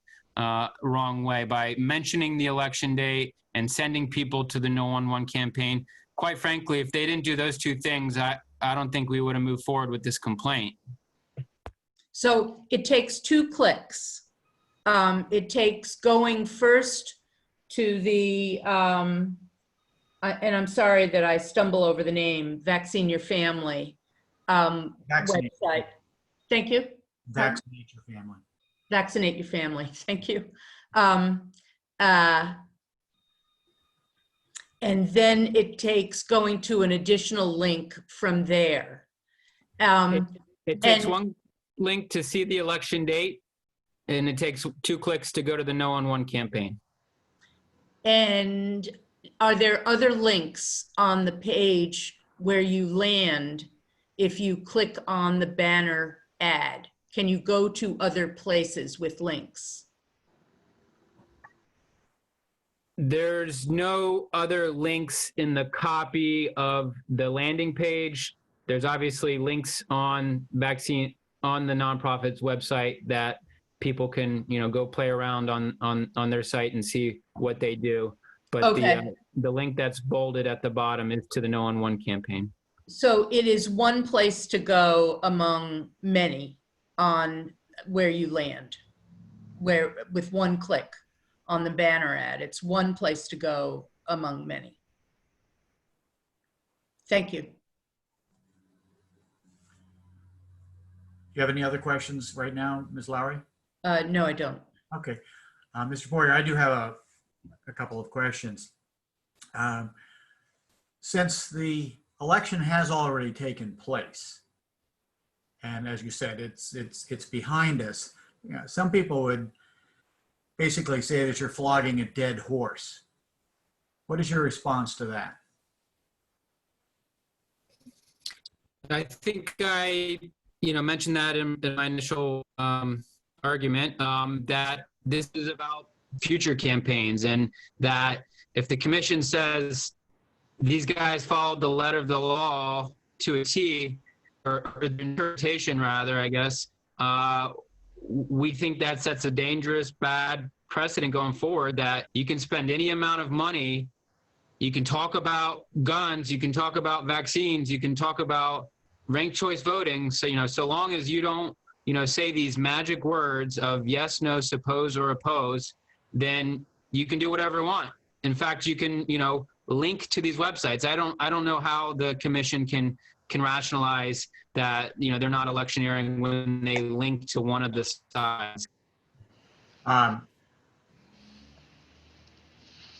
wrong way by mentioning the election date and sending people to the Know on One campaign. Quite frankly, if they didn't do those two things, I don't think we would have moved forward with this complaint. So it takes 2 clicks. It takes going first to the, and I'm sorry that I stumble over the name, Vaccine Your Family website. Thank you. Vaccinate Your Family. Vaccinate Your Family. Thank you. And then it takes going to an additional link from there. It takes and- one link to see the election date, and it takes 2 clicks to go to the No on One campaign. And are there other links on the page where you land if you click on the banner ad? Can you go to other places with links? There's no other links in the copy of the landing page. There's obviously links on Vaccinate on the nonprofit's website that people can, go play around on their site and see what they do. But Okay. the link that's bolded at the bottom is to the No on One campaign. So it is one place to go among many on where you land, where with one click on the banner ad, it's one place to go among many. Thank you. Do you have any other questions right now, Ms. Lowry? No, I don't. Okay. Mr. Boyer, I do have a couple of questions. Since the election has already taken place, and as you said, it's behind us, some people would basically say that you're flogging a dead horse. What is your response to that? I think I, mentioned that in my initial argument, that this is about future campaigns, and that if the commission says these guys followed the letter of the law to a T, or the interpretation rather, I guess, we think that sets a dangerous, bad precedent going forward, that you can spend any amount of money, you can talk about guns, you can talk about vaccines, you can talk about ranked choice voting. So, so long as you don't, say these magic words of yes, no, suppose, or oppose, then you can do whatever you want. In fact, you can, link to these websites. I don't know how the commission can rationalize that, they're not electioneering when they link to one of the sides.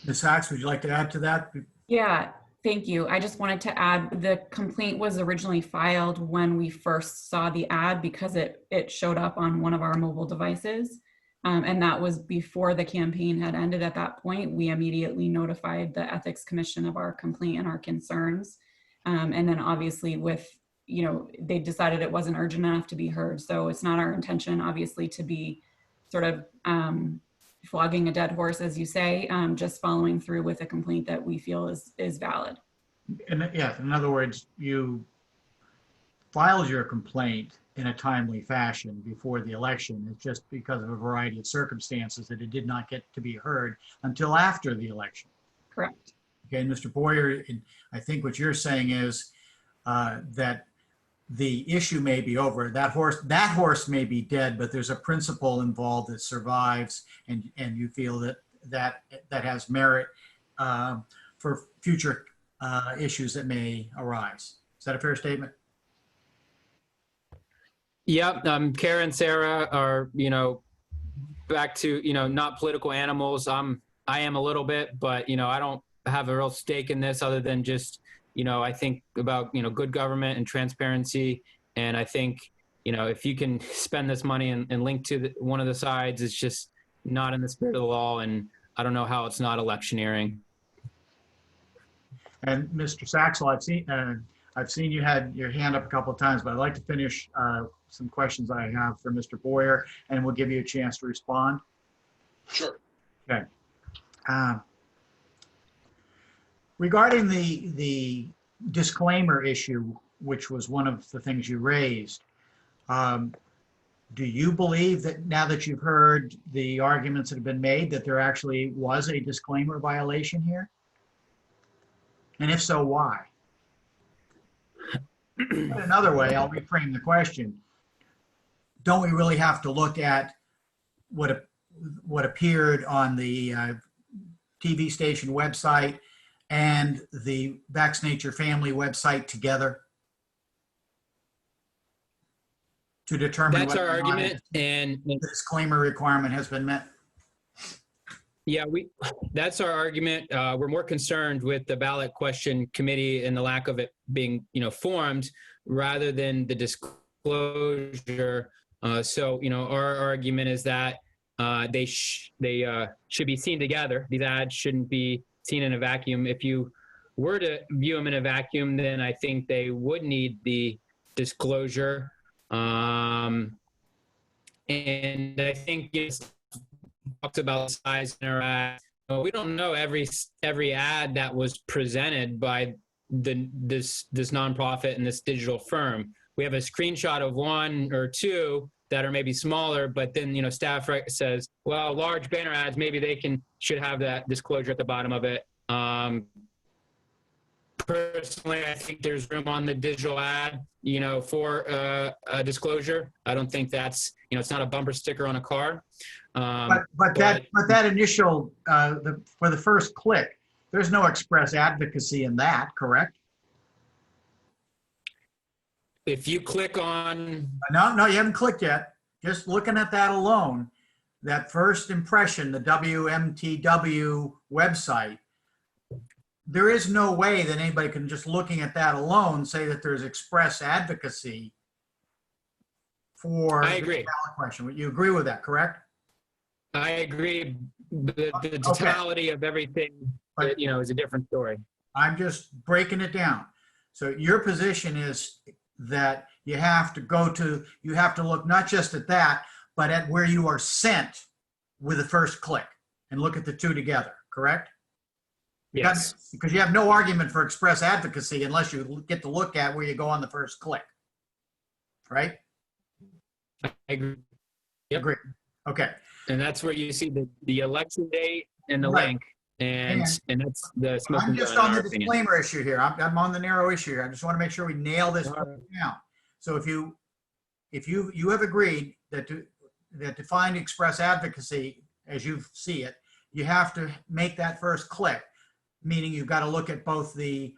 Ms. Sachs, would you like to add to that? Yeah, thank you. I just wanted to add, the complaint was originally filed when we first saw the ad because it showed up on one of our mobile devices. And that was before the campaign had ended. At that point, we immediately notified the Ethics Commission of our complaint and our concerns. And then obviously with, they decided it wasn't urgent enough to be heard. So it's not our intention, obviously, to be sort of flogging a dead horse, as you say, just following through with a complaint that we feel is valid. And yeah, in other words, you filed your complaint in a timely fashion before the election. It's just because of a variety of circumstances that it did not get to be heard until after the election. Correct. Okay, and Mr. Boyer, I think what you're saying is that the issue may be over. That horse may be dead, but there's a principle involved that survives, and you feel that has merit for future issues that may arise. Is that a fair statement? Yep. Kara and Sarah are, back to, not political animals. I am a little bit, but, I don't have a real stake in this other than just, I think about, good government and transparency. And I think, if you can spend this money and link to one of the sides, it's just not in the spirit of the law. And I don't know how it's not electioneering. And Mr. Saxel, I've seen you had your hand up a couple of times, but I'd like to finish some questions I have for Mr. Boyer, and we'll give you a chance to respond. Sure. Okay. Regarding the disclaimer issue, which was one of the things you raised, do you believe that now that you've heard the arguments that have been made, that there actually was a disclaimer violation here? And if so, why? Another way, I'll reframe the question. Don't we really have to look at what appeared on the TV station website and the Vaccinate Your Family website together to determine That's our whether or not argument, and the disclaimer requirement has been met? Yeah, that's our argument. We're more concerned with the ballot question committee and the lack of it being, formed rather than the disclosure. So, our argument is that they should be seen together. These ads shouldn't be seen in a vacuum. If you were to view them in a vacuum, then I think they would need the disclosure. And I think it's talks about size in our ad. We don't know every ad that was presented by this nonprofit and this digital firm. We have a screenshot of one or two that are maybe smaller, but then staff says, well, large banner ads, maybe they should have that disclosure at the bottom of it. Personally, I think there's room on the digital ad, for a disclosure. I don't think that's, it's not a bumper sticker on a car. But that initial, for the first click, there's no express advocacy in that, correct? If you click on... No, you haven't clicked yet. Just looking at that alone, that first impression, the WMTW website, there is no way that anybody can, just looking at that alone, say that there's express advocacy for I agree. the ballot question. You agree with that, correct? I agree. The totality of everything, is a different story. I'm just breaking it down. So your position is that you have to look not just at that, but at where you are sent with the first click and look at the two together, correct? Yes. Because you have no argument for express advocacy unless you get to look at where you go on the first click, right? I agree. Yep. Agree. Okay. And that's where you see the election date and the Right. link, and that's the smoking I'm gun. just on the disclaimer issue here. I'm on the narrow issue here. I just want to make sure we nail this down. So if you have agreed that to find express advocacy as you see it, you have to make that first click, meaning you've got to look at both the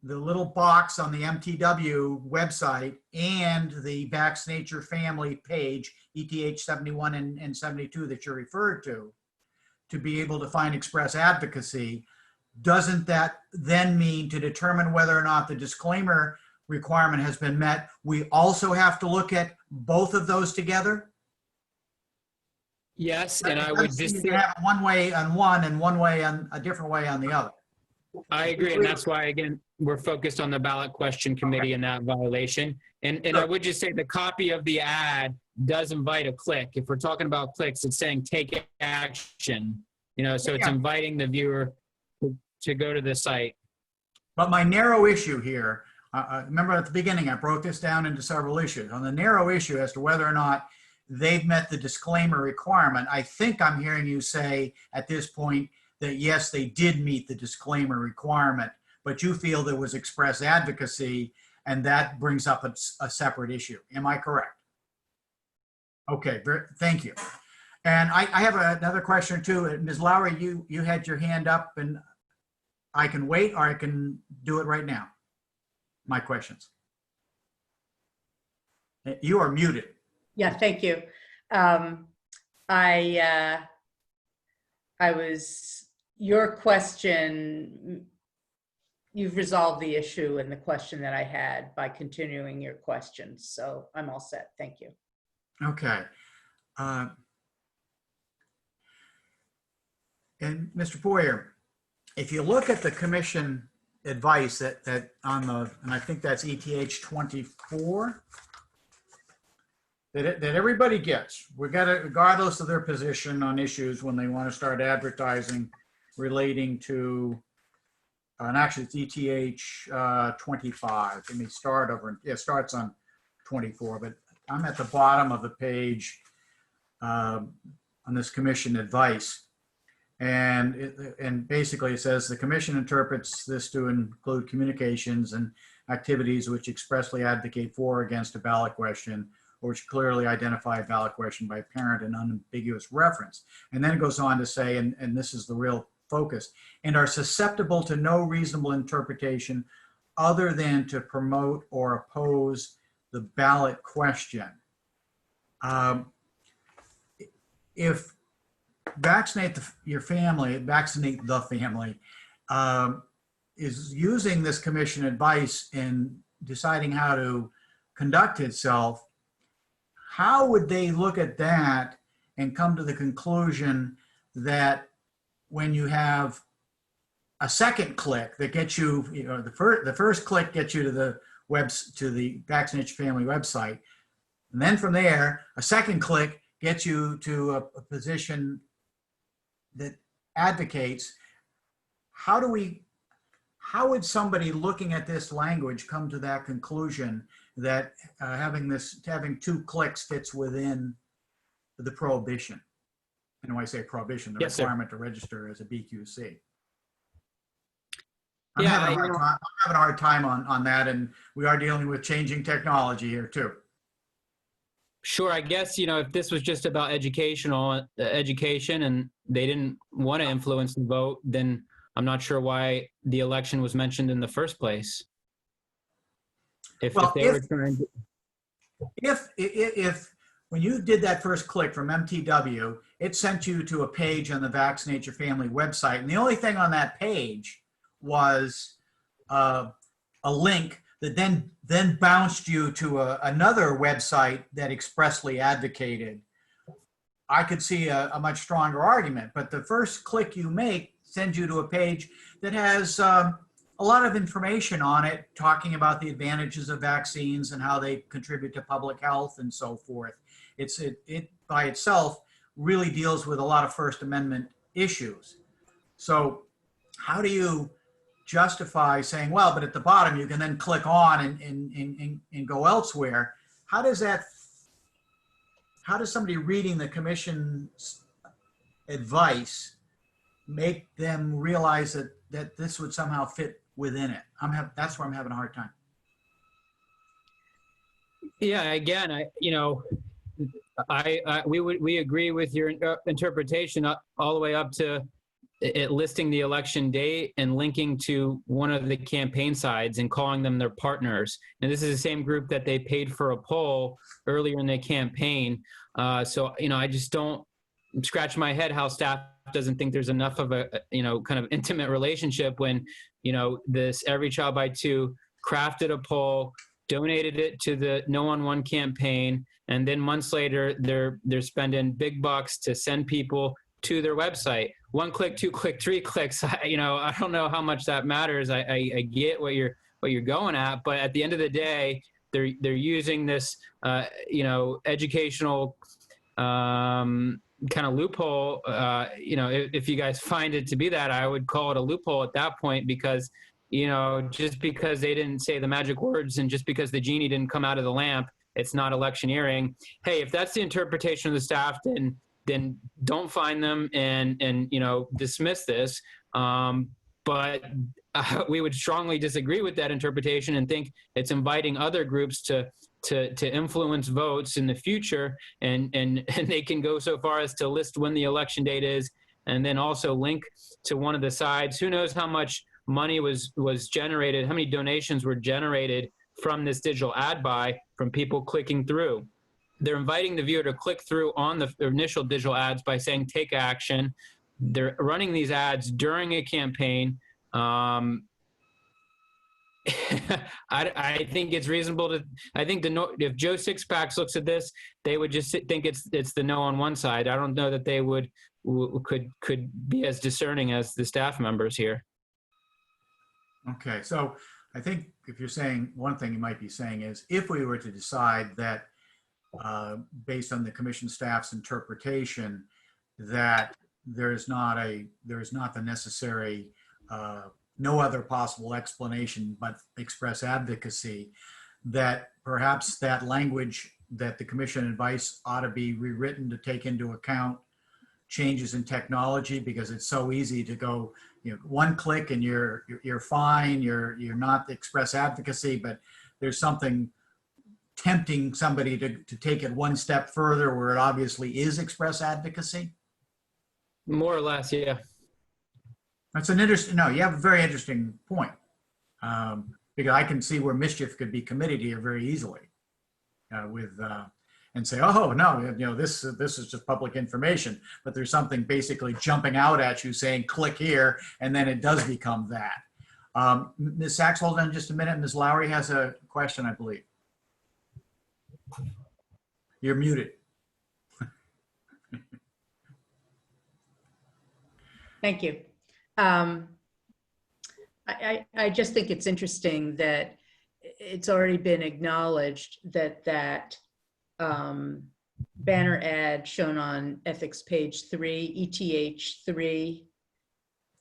little box on the MTW website and the Vaccinate Your Family page, ETH 71 and 72 that you're referred to be able to find express advocacy. Doesn't that then mean to determine whether or not the disclaimer requirement has been met, we also have to look at both of those together? Yes, and I would just say have one way on one and one way on a different way on the other. I agree, and that's why, again, we're focused on the ballot question committee and that violation. And I would just say the copy of the ad does invite a click. If we're talking about clicks, it's saying take action, so it's inviting the viewer to go to the site. But my narrow issue here, remember at the beginning, I broke this down into several issues. On the narrow issue as to whether or not they've met the disclaimer requirement, I think I'm hearing you say at this point that yes, they did meet the disclaimer requirement, but you feel there was express advocacy, and that brings up a separate issue. Am I correct? Okay, thank you. And I have another question too. Ms. Lowry, you had your hand up, and I can wait or I can do it right now. My questions. You are muted. Yeah, thank you. Your question, you've resolved the issue and the question that I had by continuing your questions. So I'm all set. Thank you. Okay. And Mr. Poirier, if you look at the commission advice that on the, and I think that's ETH 24, that everybody gets, regardless of their position on issues when they want to start advertising relating to, and actually it's ETH 25. Let me start over, it starts on 24, but I'm at the bottom of the page on this commission advice. And basically it says the commission interprets this to include communications and activities which expressly advocate for or against a ballot question, or which clearly identify a ballot question by apparent and unambiguous reference. And then it goes on to say, and this is the real focus, and are susceptible to no reasonable interpretation other than to promote or oppose the ballot question. If Vaccinate Your Family, Vaccinate the Family, is using this commission advice in deciding how to conduct itself, how would they look at that and come to the conclusion that when you have a second click that gets you, the first click gets you to the Vaccinate Your Family website, and then from there, a second click gets you to a position that advocates, how would somebody looking at this language come to that conclusion that having 2 clicks fits within the prohibition? And when I say prohibition, the Yes, sir. requirement to register as a BQC. I'm Yeah, having a hard time on that, and we are dealing with changing technology here too. Sure. I guess, if this was just about education and they didn't want to influence the vote, then I'm not sure why the election was mentioned in the first place. If when you did that first click from MTW, it sent you to a page on the Vaccinate Your Family website. And the only thing on that page was a link that then bounced you to another website that expressly advocated. I could see a much stronger argument, but the first click you make sends you to a page that has a lot of information on it, talking about the advantages of vaccines and how they contribute to public health and so forth. It by itself really deals with a lot of First Amendment issues. So how do you justify saying, well, but at the bottom you can then click on and go elsewhere? How does somebody reading the commission's advice make them realize that this would somehow fit within it? That's where I'm having a hard time. Yeah, again, we agree with your interpretation all the way up to it listing the election date and linking to one of the campaign sides and calling them their partners. And this is the same group that they paid for a poll earlier in the campaign. So I just don't scratch my head how staff doesn't think there's enough of a kind of intimate relationship when this Every Child by Two crafted a poll, donated it to the No on One campaign, and then months later they're spending big bucks to send people to their website. 1 click, 2 click, 3 clicks. I don't know how much that matters. I get what you're going at, but at the end of the day, they're using this educational kind of loophole. If you guys find it to be that, I would call it a loophole at that point, because just because they didn't say the magic words and just because the genie didn't come out of the lamp, it's not electioneering. Hey, if that's the interpretation of the staff, then don't find them and dismiss this. But we would strongly disagree with that interpretation and think it's inviting other groups to influence votes in the future, and they can go so far as to list when the election date is, and then also link to one of the sides. Who knows how much money was generated, how many donations were generated from this digital ad buy from people clicking through. They're inviting the viewer to click through on the initial digital ads by saying take action. They're running these ads during a campaign. I think it's reasonable if Joe Sixpacks looks at this, they would just think it's the No on One side. I don't know that they could be as discerning as the staff members here. Okay, so I think if you're saying, one thing you might be saying is, if we were to decide that based on the commission staff's interpretation, that there's not the necessary no other possible explanation but express advocacy, that perhaps that language that the commission advice ought to be rewritten to take into account changes in technology, because it's so easy to go, 1 click and you're fine, you're not express advocacy, but there's something tempting somebody to take it one step further where it obviously is express advocacy? More or less, yeah. That's an interesting, you have a very interesting point. Because I can see where mischief could be committed here very easily. and say, oh, no, this is just public information, but there's something basically jumping out at you saying, click here, and then it does become that. Ms. Sachs, hold on just a minute. Ms. Lowry has a question, I believe. You're muted. Thank you. I just think it's interesting that it's already been acknowledged that banner ad shown on ethics page 3, ETH 3,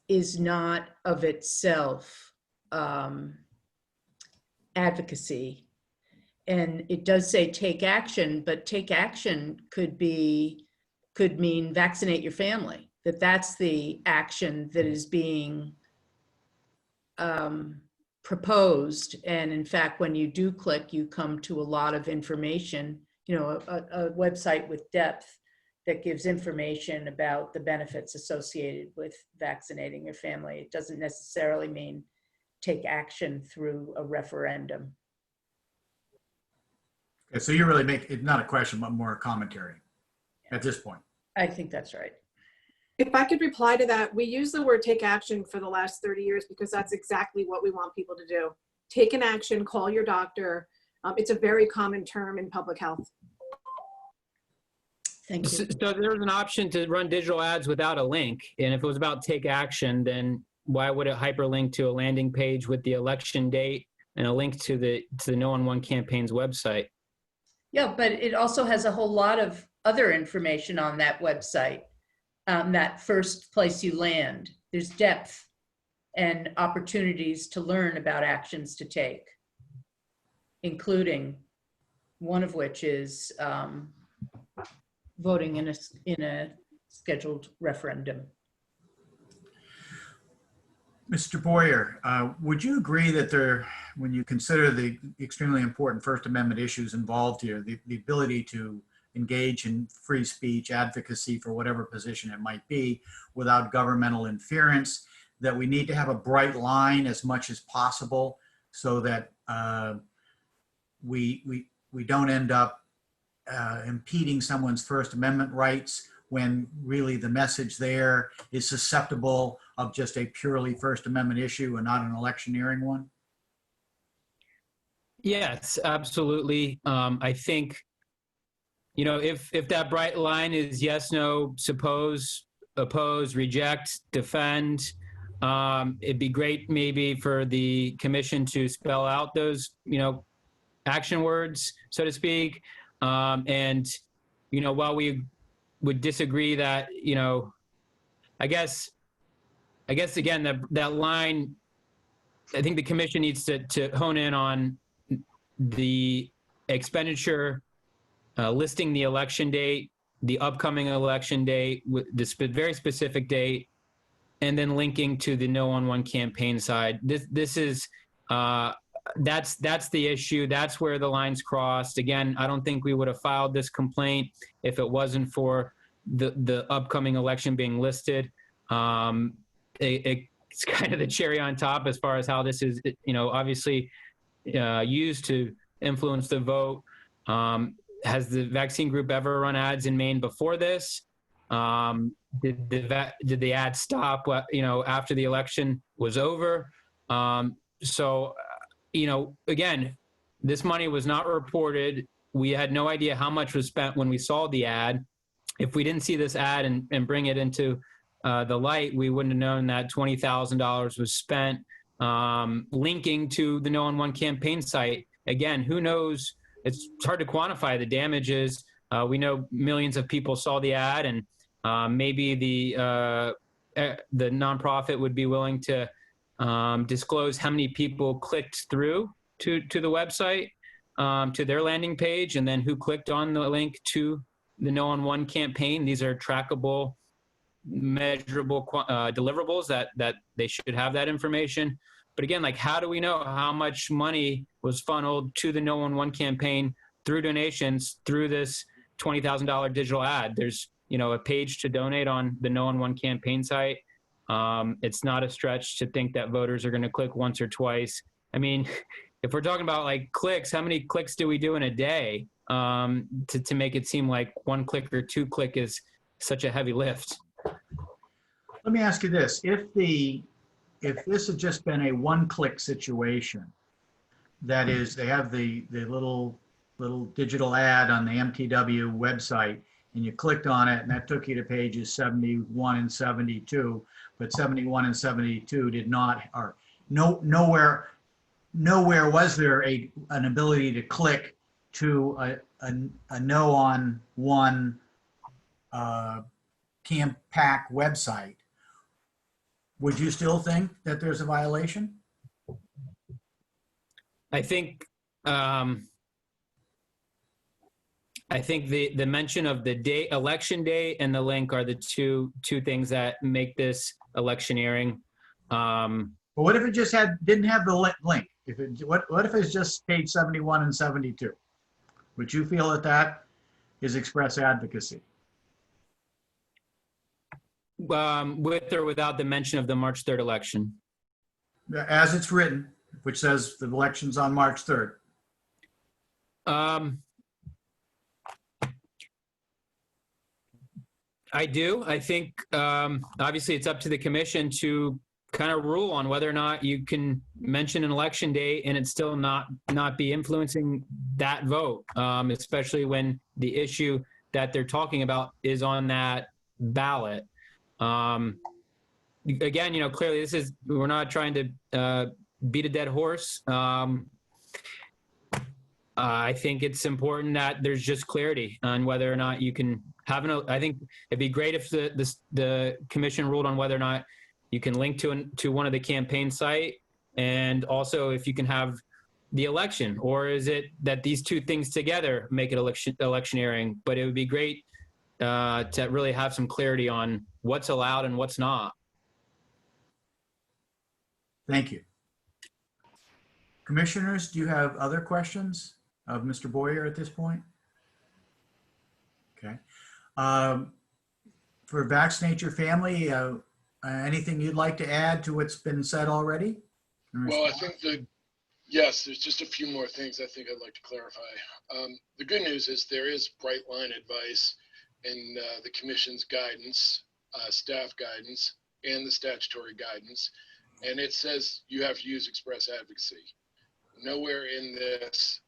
is not of itself advocacy. And it does say take action, but take action could mean vaccinate your family. That's the action that is being proposed. And in fact, when you do click, you come to a lot of information, a website with depth that gives information about the benefits associated with vaccinating your family. It doesn't necessarily mean take action through a referendum. Okay, so you really make it not a question, but more a commentary at this point. I think that's right. If I could reply to that, we use the word take action for the last 30 years because that's exactly what we want people to do. Take an action, call your doctor. It's a very common term in public health. Thank you. So there's an option to run digital ads without a link. And if it was about take action, then why would it hyperlink to a landing page with the election date and a link to the No on One campaign's website? Yeah, but it also has a whole lot of other information on that website. That first place you land, there's depth and opportunities to learn about actions to take, including one of which is voting in a scheduled referendum. Mr. Boyer, would you agree that when you consider the extremely important First Amendment issues involved here, the ability to engage in free speech, advocacy for whatever position it might be without governmental interference, that we need to have a bright line as much as possible so that we don't end up impeding someone's First Amendment rights when really the message there is susceptible of just a purely First Amendment issue and not an electioneering one? Yes, absolutely. I think, if that bright line is yes, no, suppose, oppose, reject, defend, it'd be great maybe for the commission to spell out those, action words, so to speak. And, while we would disagree that, I guess again, that line, I think the commission needs to hone in on the expenditure, listing the election date, the upcoming election date, with this very specific date, and then linking to the No on One campaign side. This is that's the issue. That's where the lines crossed. Again, I don't think we would have filed this complaint if it wasn't for the upcoming election being listed. It's kind of the cherry on top as far as how this is, obviously used to influence the vote. Has the vaccine group ever run ads in Maine before this? Did the ad stop, after the election was over? So, again, this money was not reported. We had no idea how much was spent when we saw the ad. If we didn't see this ad and bring it into the light, we wouldn't have known that $20,000 was spent linking to the No on One campaign site. Again, who knows? It's hard to quantify the damages. We know millions of people saw the ad, and maybe the nonprofit would be willing to disclose how many people clicked through to the website, to their landing page, and then who clicked on the link to the No on One campaign. These are trackable, measurable deliverables that they should have that information. But again, how do we know how much money was funneled to the No on One campaign through donations through this $20,000 digital ad? There's, a page to donate on the No on One campaign site. It's not a stretch to think that voters are going to click once or twice. I mean, if we're talking about like clicks, how many clicks do we do in a day to make it seem like 1 click or 2 click is such a heavy lift? Let me ask you this. If this had just been a one-click situation, that is, they have the little digital ad on the MTW website, and you clicked on it, and that took you to pages 71 and 72, but 71 and 72 did not, or nowhere was there an ability to click to a no on one CAMPAC website. Would you still think that there's a violation? I think the mention of the day, election day, and the link are the two things that make this electioneering. But what if it just didn't have the link? What if it's just page 71 and 72? Would you feel that is express advocacy? With or without the mention of the March 3rd election? As it's written, which says the election's on March 3rd. I do. I think obviously it's up to the commission to kind of rule on whether or not you can mention an election day and it still not be influencing that vote, especially when the issue that they're talking about is on that ballot. Again, clearly we're not trying to beat a dead horse. I think it's important that there's just clarity on whether or not you can have I think it'd be great if the commission ruled on whether or not you can link to one of the campaign site, and also if you can have the election, or is it that these two things together make it electioneering? But it would be great to really have some clarity on what's allowed and what's not. Thank you. Commissioners, do you have other questions of Mr. Boyer at this point? Okay. For Vaccinate Your Family, anything you'd like to add to what's been said already? Well, I think yes, there's just a few more things I think I'd like to clarify. The good news is there is bright line advice in the commission's guidance, staff guidance, and the statutory guidance. And it says you have to use express advocacy. Nowhere in this,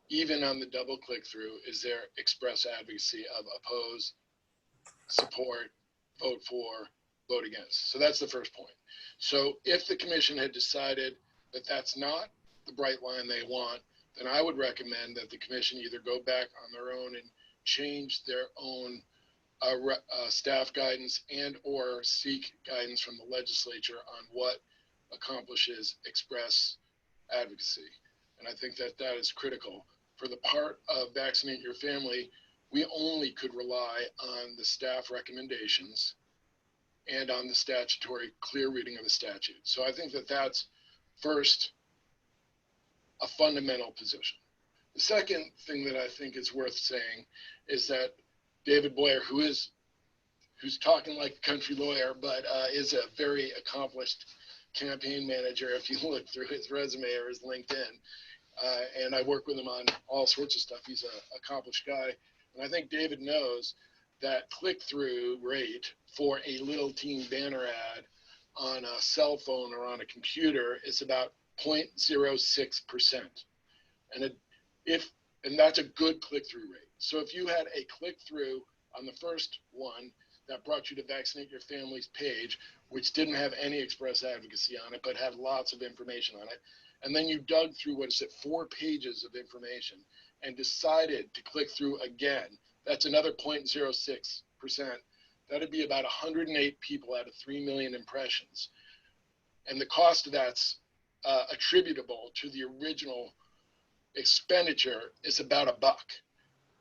even on the double click through, is there express advocacy of oppose, support, vote for, vote against. So that's the first point. So if the commission had decided that that's not the bright line they want, then I would recommend that the commission either go back on their own and change their own staff guidance and or seek guidance from the legislature on what accomplishes express advocacy. And I think that that is critical. For the part of Vaccinate Your Family, we only could rely on the staff recommendations and on the statutory clear reading of the statute. So I think that that's first a fundamental position. The second thing that I think is worth saying is that David Boyer, who's talking like a country lawyer, but is a very accomplished campaign manager if you look through his resume or his LinkedIn. And I work with him on all sorts of stuff. He's an accomplished guy. And I think David knows that click-through rate for a little teen banner ad on a cell phone or on a computer is about 0.06%. And that's a good click-through rate. So if you had a click-through on the first one that brought you to Vaccinate Your Family's page, which didn't have any express advocacy on it, but had lots of information on it, and then you dug through, 4 pages of information and decided to click through again, that's another 0.06%. That'd be about 108 people out of 3 million impressions. And the cost of that's attributable to the original expenditure is about $1.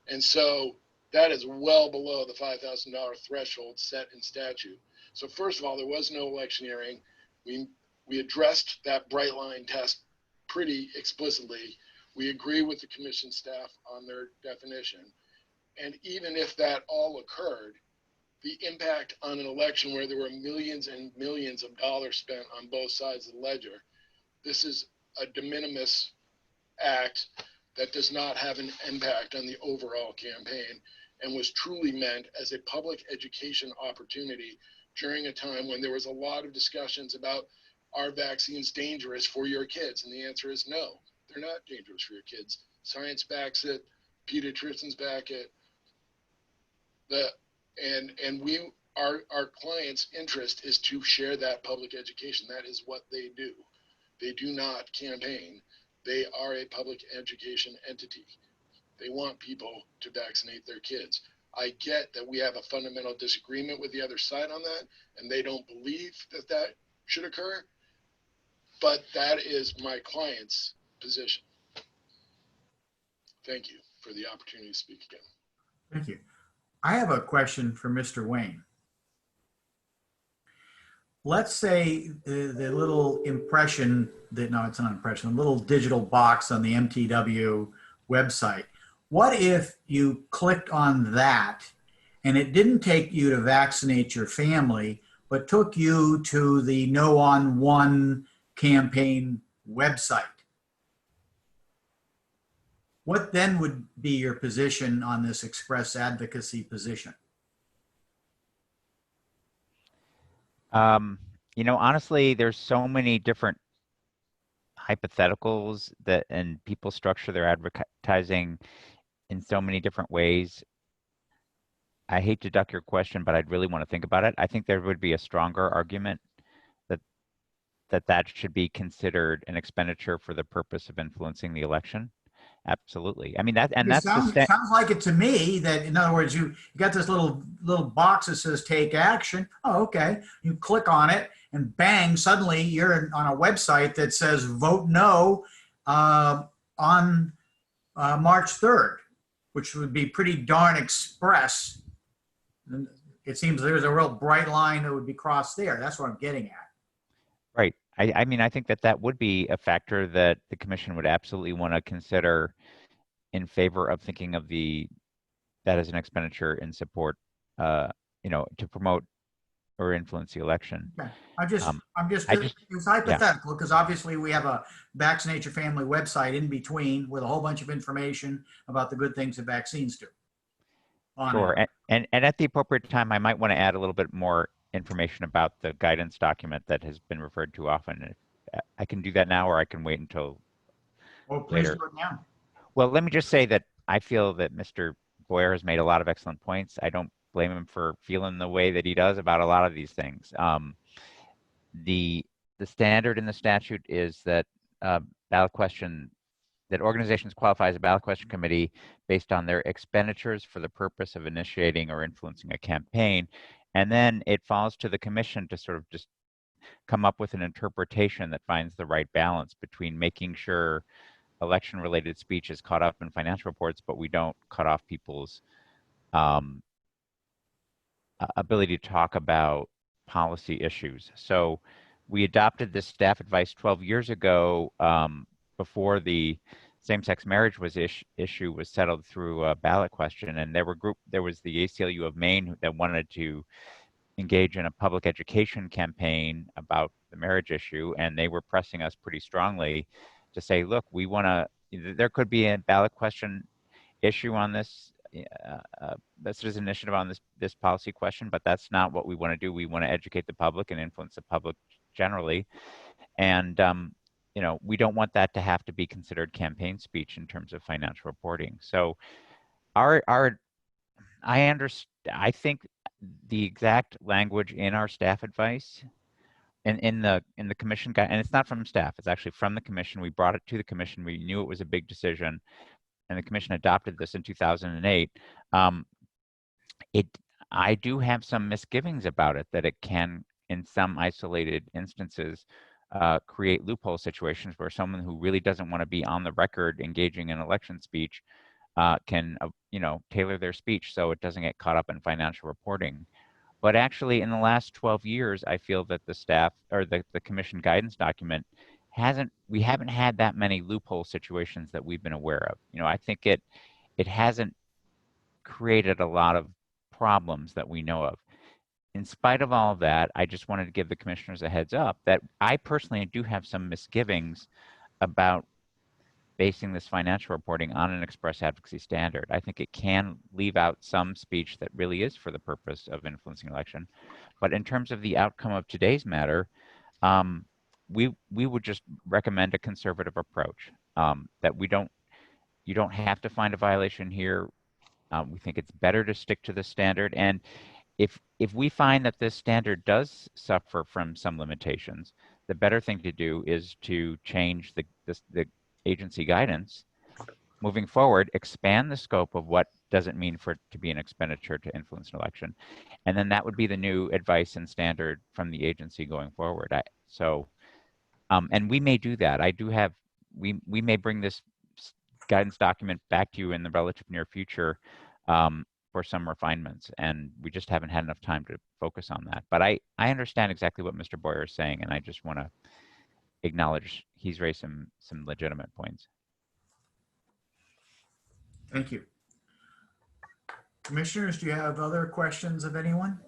And so that is well below the $5,000 threshold set in statute. So first of all, there was no electioneering. We addressed that bright line test pretty explicitly. We agree with the commission staff on their definition. And even if that all occurred, the impact on an election where there were millions and millions of dollars spent on both sides of the ledger, this is a de minimis act that does not have an impact on the overall campaign and was truly meant as a public education opportunity during a time when there was a lot of discussions about, are vaccines dangerous for your kids? And the answer is no, they're not dangerous for your kids. Science backs it, pediatricians back it. Our clients' interest is to share that public education. That is what they do. They do not campaign. They are a public education entity. They want people to vaccinate their kids. I get that we have a fundamental disagreement with the other side on that, and they don't believe that that should occur, but that is my client's position. Thank you for the opportunity to speak again. Thank you. I have a question for Mr. Wayne. Let's say the little impression that, no, it's not an impression, a little digital box on the MTW website. What if you clicked on that and it didn't take you to vaccinate your family, but took you to the No on One campaign website? What then would be your position on this express advocacy position? You know, honestly, there's so many different hypotheticals that, and people structure their advertising in so many different ways. I hate to duck your question, but I'd really want to think about it. I think there would be a stronger argument that should be considered an expenditure for the purpose of influencing the election. Absolutely. I mean, that, and that's sounds like it to me that, in other words, you got this little box that says take action. Oh, okay. You click on it and bang, suddenly you're on a website that says vote no on March 3rd, which would be pretty darn express. And it seems there's a real bright line that would be crossed there. That's what I'm getting at. Right. I mean, I think that would be a factor that the commission would absolutely want to consider in favor of thinking of that as an expenditure in support, you know, to promote or influence the election. Okay. It's hypothetical because obviously we have a Vaccinate Your Family website in between with a whole bunch of information about the good things that vaccines do. Sure. And at the appropriate time, I might want to add a little bit more information about the guidance document that has been referred to often. I can do that now, or I can wait until later. Please do it now. Well, let me just say that I feel that Mr. Boyer has made a lot of excellent points. I don't blame him for feeling the way that he does about a lot of these things. The standard in the statute is that ballot question, that organizations qualify as a ballot question committee based on their expenditures for the purpose of initiating or influencing a campaign. And then it falls to the commission to sort of just come up with an interpretation that finds the right balance between making sure election-related speech is caught up in financial reports, but we don't cut off people's ability to talk about policy issues. So we adopted this staff advice 12 years ago before the same-sex marriage issue was settled through a ballot question, and there was the ACLU of Maine that wanted to engage in a public education campaign about the marriage issue, and they were pressing us pretty strongly to say, look, we want to, there could be a ballot question issue on this, citizen initiative on this policy question, but that's not what we want to do. We want to educate the public and influence the public generally. And, you know, we don't want that to have to be considered campaign speech in terms of financial reporting. So I think the exact language in our staff advice and in the commission guide, and it's not from staff, it's actually from the commission. We brought it to the commission. We knew it was a big decision, and the commission adopted this in 2008. I do have some misgivings about it, that it can, in some isolated instances, create loophole situations where someone who really doesn't want to be on the record engaging in election speech can, you know, tailor their speech so it doesn't get caught up in financial reporting. But actually, in the last 12 years, I feel that the staff or the commission guidance document we haven't had that many loophole situations that we've been aware of. You know, I think it hasn't created a lot of problems that we know of. In spite of all of that, I just wanted to give the commissioners a heads up that I personally do have some misgivings about basing this financial reporting on an express advocacy standard. I think it can leave out some speech that really is for the purpose of influencing election. But in terms of the outcome of today's matter, we would just recommend a conservative approach, that you don't have to find a violation here. We think it's better to stick to the standard. And if we find that this standard does suffer from some limitations, the better thing to do is to change the agency guidance. Moving forward, expand the scope of what does it mean for it to be an expenditure to influence an election. And then that would be the new advice and standard from the agency going forward. And we may do that. We may bring this guidance document back to you in the relative near future for some refinements, and we just haven't had enough time to focus on that. But I understand exactly what Mr. Boyer is saying, and I just want to acknowledge he's raised some legitimate points. Thank you. Commissioners, do you have other questions of anyone?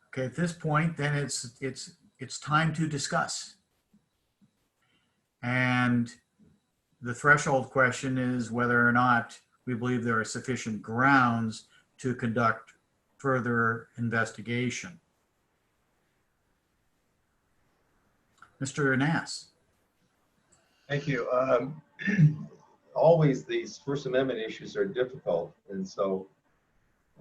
Okay, at this point, then it's time to discuss. And the threshold question is whether or not we believe there are sufficient grounds to conduct further investigation. Mr. Nass. Thank you. Always these First Amendment issues are difficult. And so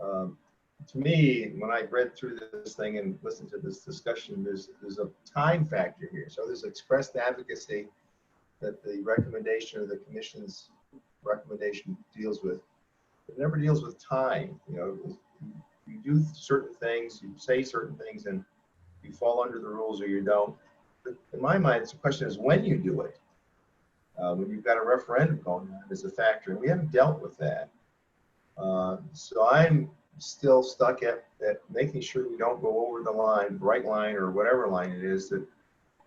to me, when I read through this thing and listened to this discussion, there's a time factor here. So there's expressed advocacy that the recommendation or the commission's recommendation deals with. It never deals with time. You know, you do certain things, you say certain things, and you fall under the rules or you don't. But in my mind, the question is when you do it. When you've got a referendum going on is a factor, and we haven't dealt with that. So I'm still stuck at making sure we don't go over the line, bright line, or whatever line it is that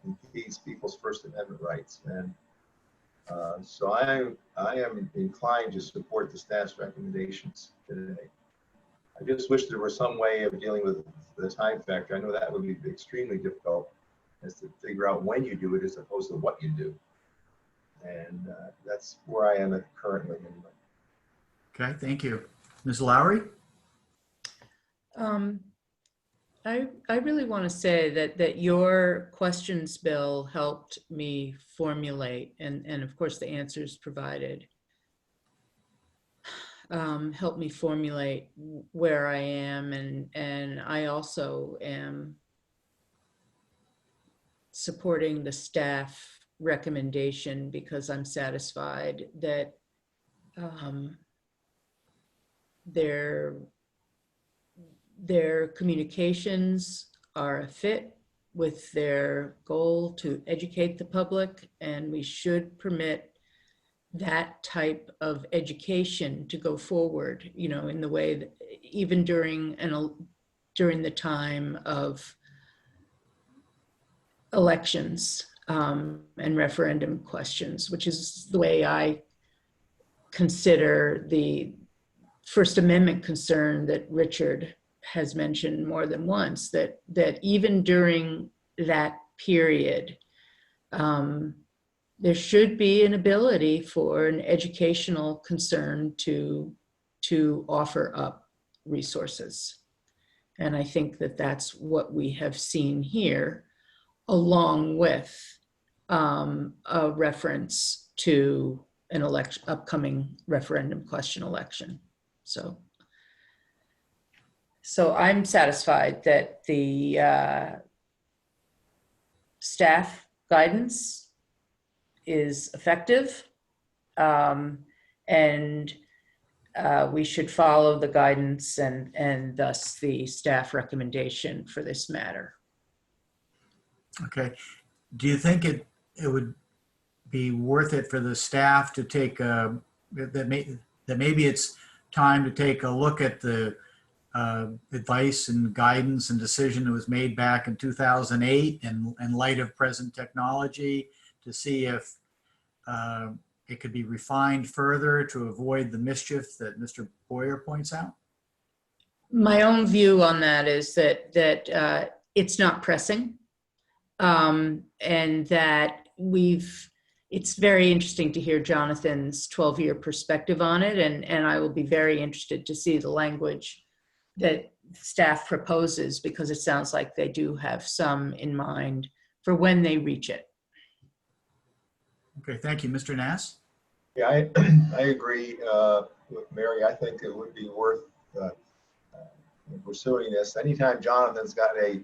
impedes people's First Amendment rights. And so I am inclined to support the staff's recommendations today. I just wish there was some way of dealing with the time factor. I know that would be extremely difficult, as to figure out when you do it as opposed to what you do. And that's where I am currently anyway. Okay, thank you. Ms. Lowry? I really want to say that your questions, Bill, helped me formulate, and of course the answers provided, helped me formulate where I am, and I also am supporting the staff recommendation because I'm satisfied that their communications are a fit with their goal to educate the public, and we should permit that type of education to go forward, you know, in the way that even during the time of elections and referendum questions, which is the way I consider the First Amendment concern that Richard has mentioned more than once, that even during that period, there should be an ability for an educational concern to offer up resources. And I think that that's what we have seen here, along with a reference to an upcoming referendum question election. So I'm satisfied that the staff guidance is effective, and we should follow the guidance and thus the staff recommendation for this matter. Okay. Do you think it would be worth it for the staff to take that maybe it's time to take a look at the advice and guidance and decision that was made back in 2008 in light of present technology, to see if it could be refined further to avoid the mischief that Mr. Boyer points out? My own view on that is that it's not pressing, and that we've it's very interesting to hear Jonathan's 12-year perspective on it, and I will be very interested to see the language that staff proposes, because it sounds like they do have some in mind for when they reach it. Okay, thank you. Mr. Nass? Yeah, I agree with Mary. I think it would be worth pursuing this. Anytime Jonathan's got a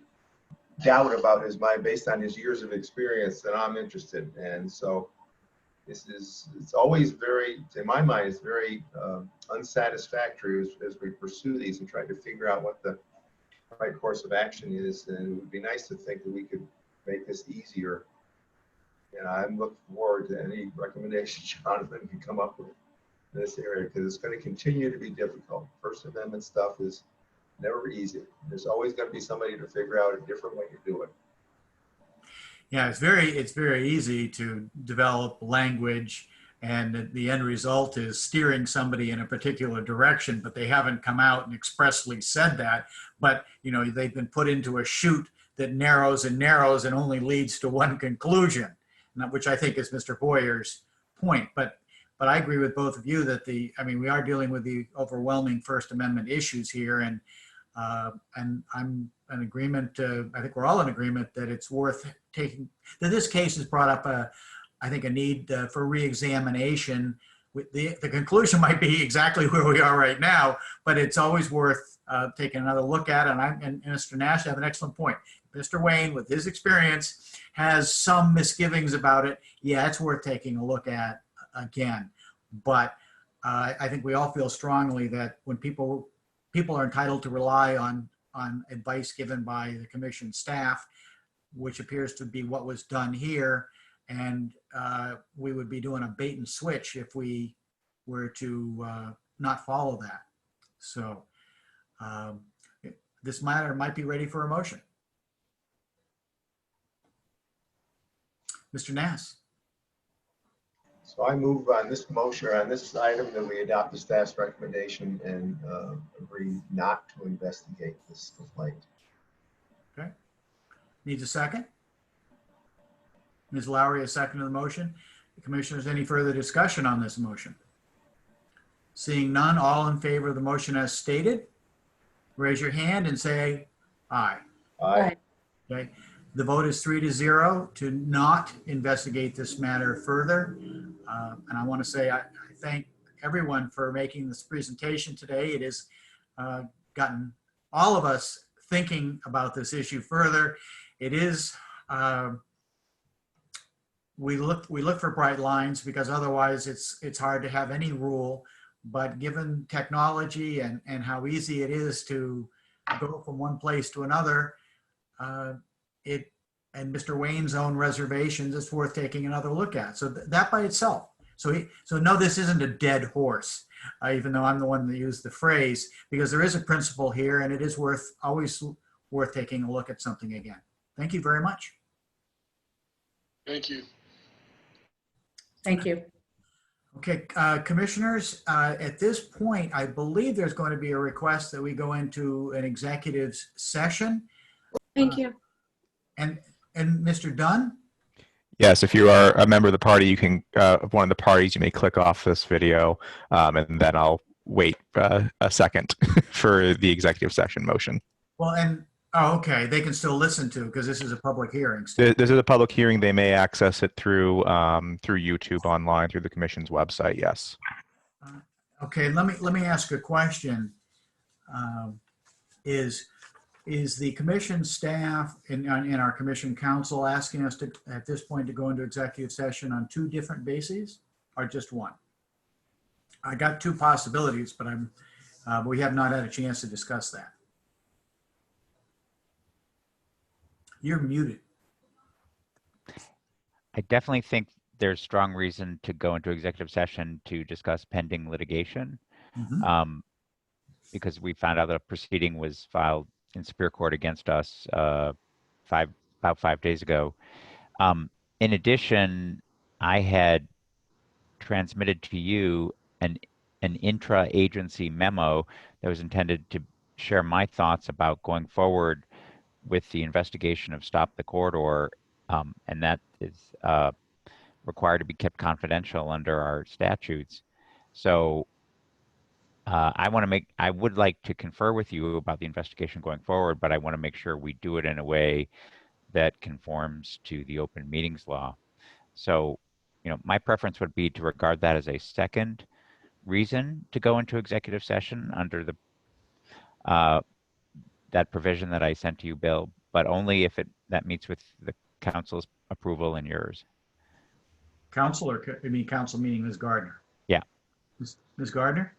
doubt about his mind based on his years of experience, then I'm interested. And so it's always very, in my mind, it's very unsatisfactory as we pursue these and try to figure out what the right course of action is. And it would be nice to think that we could make this easier. And I'm looking forward to any recommendations Jonathan can come up with in this area, because it's going to continue to be difficult. First Amendment stuff is never easy. There's always going to be somebody to figure out a different way to do it. Yeah, it's very easy to develop language, and the end result is steering somebody in a particular direction, but they haven't come out and expressly said that. But you know, they've been put into a chute that narrows and narrows and only leads to one conclusion, which I think is Mr. Boyer's point. But I agree with both of you that we are dealing with the overwhelming First Amendment issues here, and I'm in agreement. I think we're all in agreement that it's worth taking. That this case has brought up I think a need for re-examination. The conclusion might be exactly where we are right now, but it's always worth taking another look at. And Mr. Nash have an excellent point. Mr. Wayne, with his experience, has some misgivings about it. Yeah, it's worth taking a look at again. But I think we all feel strongly that when people are entitled to rely on advice given by the commission staff, which appears to be what was done here, and we would be doing a bait and switch if we were to not follow that. So this matter might be ready for a motion. Mr. Nass. So I move on this motion, on this item, that we adopt the staff's recommendation and agree not to investigate this complaint. Okay. Needs a second? Ms. Lowry, a second to the motion. Commissioners, any further discussion on this motion? Seeing none, all in favor of the motion as stated, raise your hand and say aye. Aye. Okay. The vote is 3-0 to not investigate this matter further. And I want to say I thank everyone for making this presentation today. It has gotten all of us thinking about this issue further. It is, we look for bright lines, because otherwise it's hard to have any rule. But given technology and how easy it is to go from one place to another, and Mr. Wayne's own reservations, it's worth taking another look at. So that by itself. So no, this isn't a dead horse, even though I'm the one that used the phrase, because there is a principle here, and it is always worth taking a look at something again. Thank you very much. Thank you. Thank you. Okay, commissioners, at this point, I believe there's going to be a request that we go into an executive session. Thank you. And Mr. Dunn? Yes, if you are a member of the party, you can, one of the parties, you may click off this video, and then I'll wait a second for the executive session motion. Well, okay, they can still listen to, because this is a public hearing. This is a public hearing. They may access it through YouTube online, through the commission's website, yes. Okay, let me ask a question. Is the commission staff and our commission council asking us to, at this point, to go into executive session on two different bases, or just one? I got two possibilities, but we have not had a chance to discuss that. You're muted. I definitely think there's strong reason to go into executive session to discuss pending litigation, because we found out that a proceeding was filed in Superior Court against us about 5 days ago. In addition, I had transmitted to you an intra-agency memo that was intended to share my thoughts about going forward with the investigation of Stop the Corridor, and that is required to be kept confidential under our statutes. So I would like to confer with you about the investigation going forward, but I want to make sure we do it in a way that conforms to the open meetings law. So, my preference would be to regard that as a second reason to go into executive session under the that provision that I sent to you, Bill, but only if that meets with the council's approval and yours. Council council meeting Ms. Gardner? Yeah. Ms. Gardner?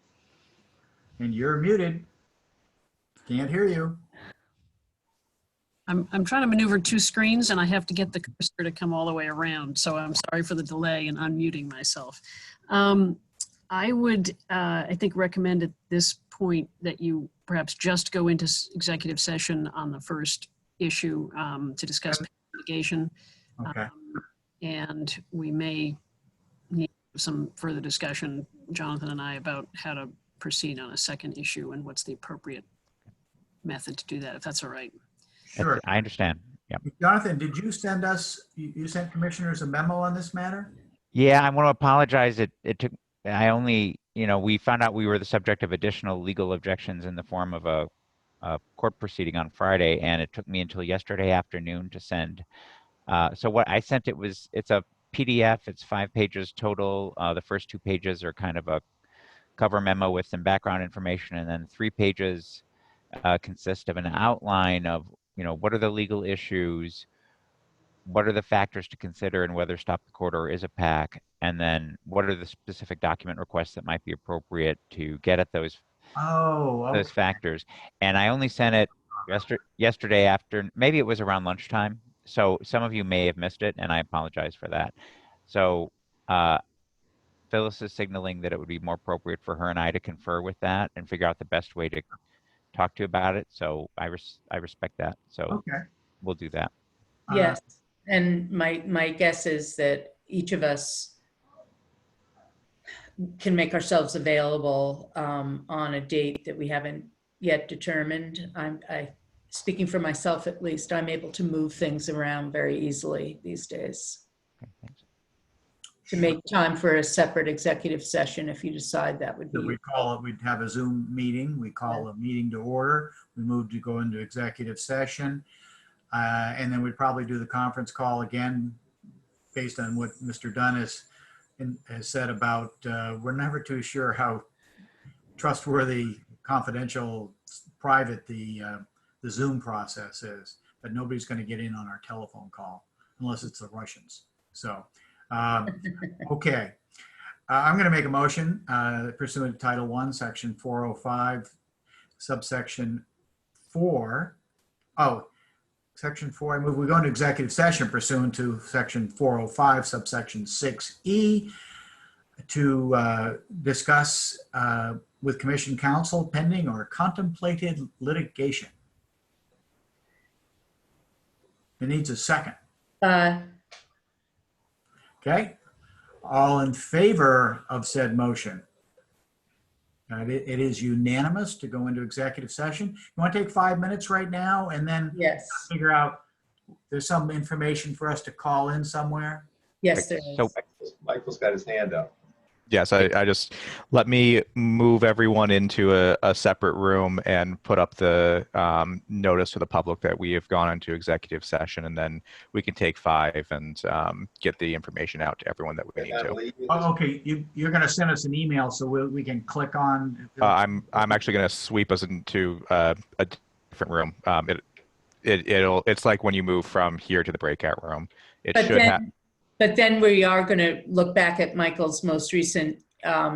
And you're muted. Can't hear you. I'm trying to maneuver two screens and I have to get the cursor to come all the way around. So I'm sorry for the delay in unmuting myself. I would, I think, recommend at this point that you perhaps just go into executive session on the first issue to discuss litigation. Okay. And we may need some further discussion, Jonathan and I, about how to proceed on a second issue and what's the appropriate method to do that, if that's all right. Sure. I understand. Yeah. Jonathan, did you send us, you sent commissioners a memo on this matter? Yeah, I want to apologize. It took, I only, we found out we were the subject of additional legal objections in the form of a court proceeding on Friday, and it took me until yesterday afternoon to send. So what I sent, it's a PDF. It's 5 pages total. The first 2 pages are kind of a cover memo with some background information, and then 3 pages consist of an outline of, what are the legal issues, what are the factors to consider, and whether stop the court or is a PAC, and then what are the specific document requests that might be appropriate to get at those those factors. And I only sent it yesterday after, maybe it was around lunchtime. So some of you may have missed it, and I apologize for that. So Phyllis is signaling that it would be more appropriate for her and I to confer with that and figure out the best way to talk to you about it. So I respect that. So we'll do that. Yes, and my guess is that each of us can make ourselves available on a date that we haven't yet determined. Speaking for myself, at least, I'm able to move things around very easily these days. Okay, thanks. To make time for a separate executive session if you decide that would be. So we'd have a Zoom meeting. We call a meeting to order. We move to go into executive session. And then we'd probably do the conference call again, based on what Mr. Dunn has said about, we're never too sure how trustworthy, confidential, private the Zoom process is, but nobody's going to get in on our telephone call unless it's the Russians. So, okay. I'm going to make a motion pursuant to Title I, Section 405, subsection 4. Section 4, I move we go into executive session pursuant to Section 405, subsection 6E, to discuss with Commission Counsel pending or contemplated litigation. It needs a second. Okay. All in favor of said motion? It is unanimous to go into executive session. You want to take 5 minutes right now and then figure out there's some information for us to call in somewhere? Yes, there is. So Michael's got his hand up. Yes, I just let me move everyone into a separate room and put up the notice to the public that we have gone into executive session, and then we can take 5 and get the information out to everyone that we need to. Oh, okay, you're going to send us an email so we can click on. I'm actually going to sweep us into a different room. It's like when you move from here to the breakout room. But then we are going to look back at Michael's most recent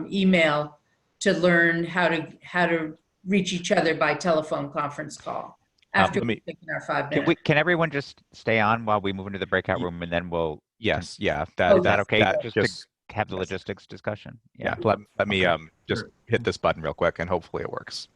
email to learn how to reach each other by telephone conference call after we've taken our 5 minutes. Can everyone just stay on while we move into the breakout room, and then we'll? Yes, yeah. Is that okay? Just to have the logistics discussion. Yeah. Let me just hit this button real quick, and hopefully it works.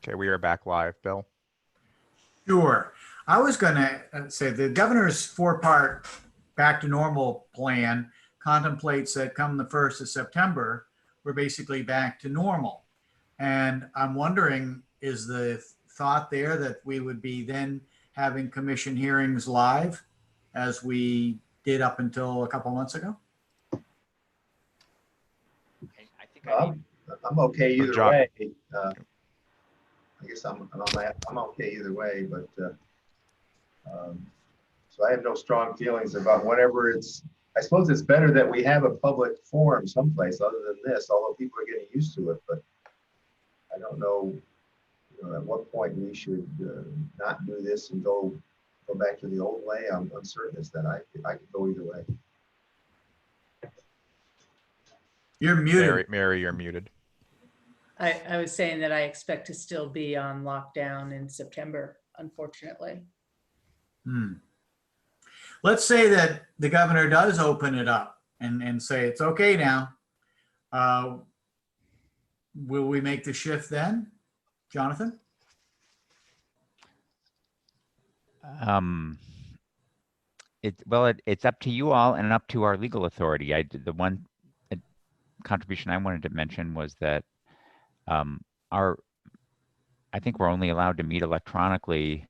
Okay, we are back live, Bill. Sure. I was going to say the governor's four-part back to normal plan contemplates that come the 1st of September, we're basically back to normal. And I'm wondering, is the thought there that we would be then having commission hearings live as we did up until a couple months ago? I'm okay either John. way. I guess I'm okay either way, but so I have no strong feelings about whatever it's. I suppose it's better that we have a public forum someplace other than this, although people are getting used to it. But I don't know, at what point we should not do this and go back to the old way. I'm uncertain as that. I could go either way. You're muted. Mary, you're muted. I was saying that I expect to still be on lockdown in September, unfortunately. Let's say that the governor does open it up and say it's okay now. Will we make the shift then, Jonathan? It's up to you all and up to our legal authority. The one contribution I wanted to mention was that I think we're only allowed to meet electronically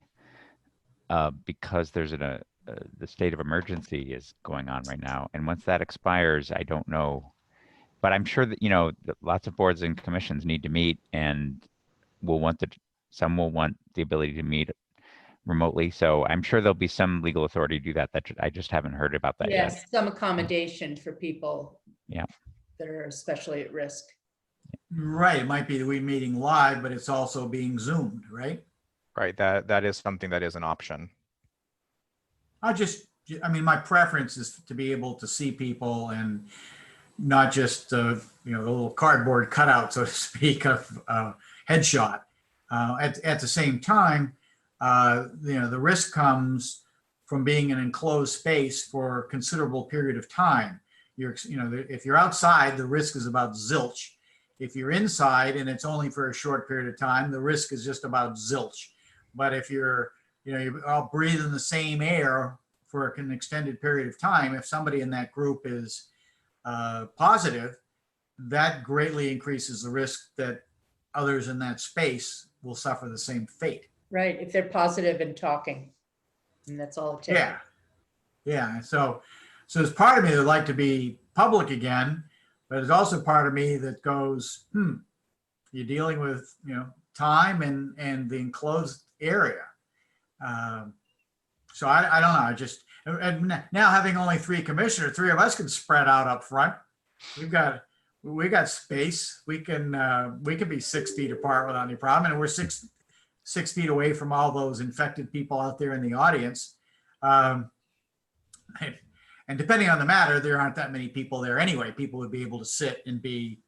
because there's the state of emergency is going on right now. And once that expires, I don't know, but I'm sure that, that lots of boards and commissions need to meet and some will want the ability to meet remotely. So I'm sure there'll be some legal authority to do that. I just haven't heard about that yet. Yes, some accommodation for people Yeah. that are especially at risk. Right. It might be that we're meeting live, but it's also being Zoomed, right? Right. That is something that is an option. My preference is to be able to see people and not just, the little cardboard cutout, so to speak, of headshot. At the same time, the risk comes from being in an enclosed space for a considerable period of time. If you're outside, the risk is about zilch. If you're inside and it's only for a short period of time, the risk is just about zilch. But if you're all breathing the same air for an extended period of time, if somebody in that group is positive, that greatly increases the risk that others in that space will suffer the same fate. Right, if they're positive and talking, and that's all it takes. Yeah. So there's part of me that would like to be public again, but there's also part of me that goes, you're dealing with, time and the enclosed area. So I don't know. Now having only 3 commissioners, 3 of us can spread out up front. We got space. We can be 6 feet apart without any problem, and we're 6 feet away from all those infected people out there in the audience. And depending on the matter, there aren't that many people there anyway. People would be able to sit and be,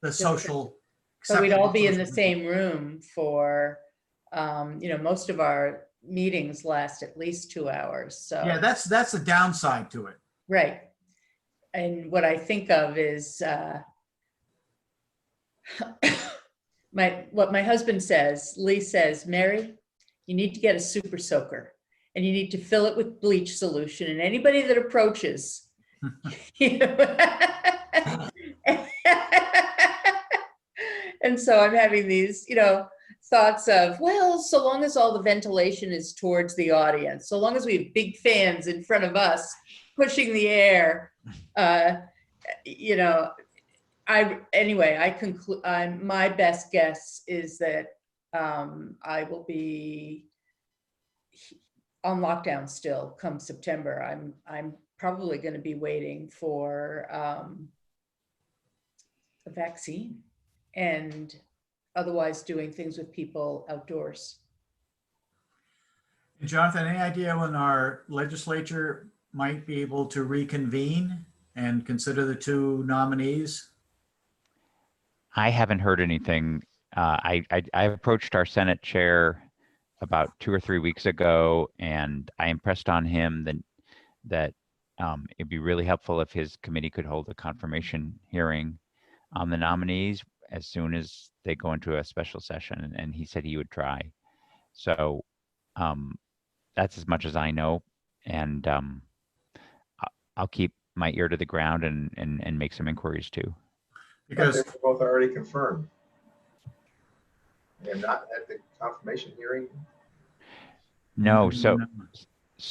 the social. So we'd all be in the same room for, most of our meetings last at least 2 hours. So yeah, that's the downside to it. Right. And what I think of is what my husband says. Lee says, Mary, you need to get a super soaker and you need to fill it with bleach solution. And anybody that approaches, and so I'm having these, thoughts of, well, so long as all the ventilation is towards the audience, so long as we have big fans in front of us pushing the air, I conclude, my best guess is that I will be on lockdown still come September. I'm probably going to be waiting for a vaccine and otherwise doing things with people outdoors. Jonathan, any idea when our legislature might be able to reconvene and consider the 2 nominees? I haven't heard anything. I approached our Senate chair about 2 or 3 weeks ago, and I impressed on him that it'd be really helpful if his committee could hold a confirmation hearing on the nominees. as soon as they go into a special session, and he said he would try. So that's as much as I know, and I'll keep my ear to the ground and make some inquiries too. Because Because they're both already confirmed. They're not at the confirmation hearing. No, so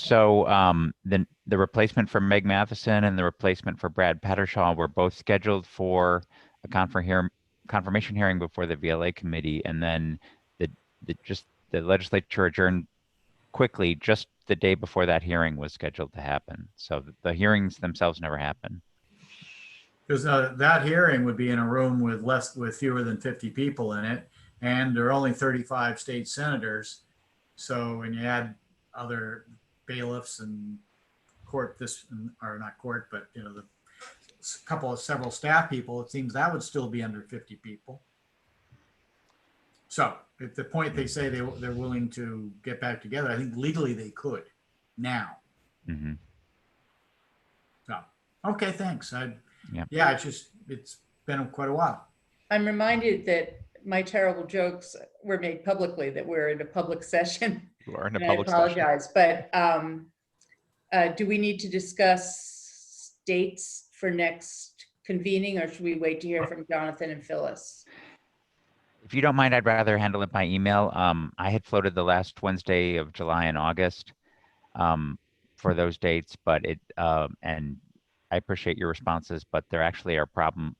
No. the replacement for Meg Matheson and the replacement for Brad Pattershaw were both scheduled for a confirmation hearing before the VLA committee, and then the legislature adjourned quickly just the day before that hearing was scheduled to happen. So the hearings themselves never happened. Because that hearing would be in a room with fewer than 50 people in it, and there are only 35 state senators. So when you add other bailiffs and not court, but the several staff people, it seems that would still be under 50 people. So at the point they say they're willing to get back together, I think legally they could now. Mm-hmm. So, okay, thanks. Yeah. It's been quite a while. I'm reminded that my terrible jokes were made publicly, that we're in a public session. You are in a And public I session. apologize, but do we need to discuss dates for next convening, or should we wait to hear from Jonathan and Phyllis? If you don't mind, I'd rather handle it by email. I had floated the last Wednesday of July and August for those dates, but and I appreciate your responses, but there actually are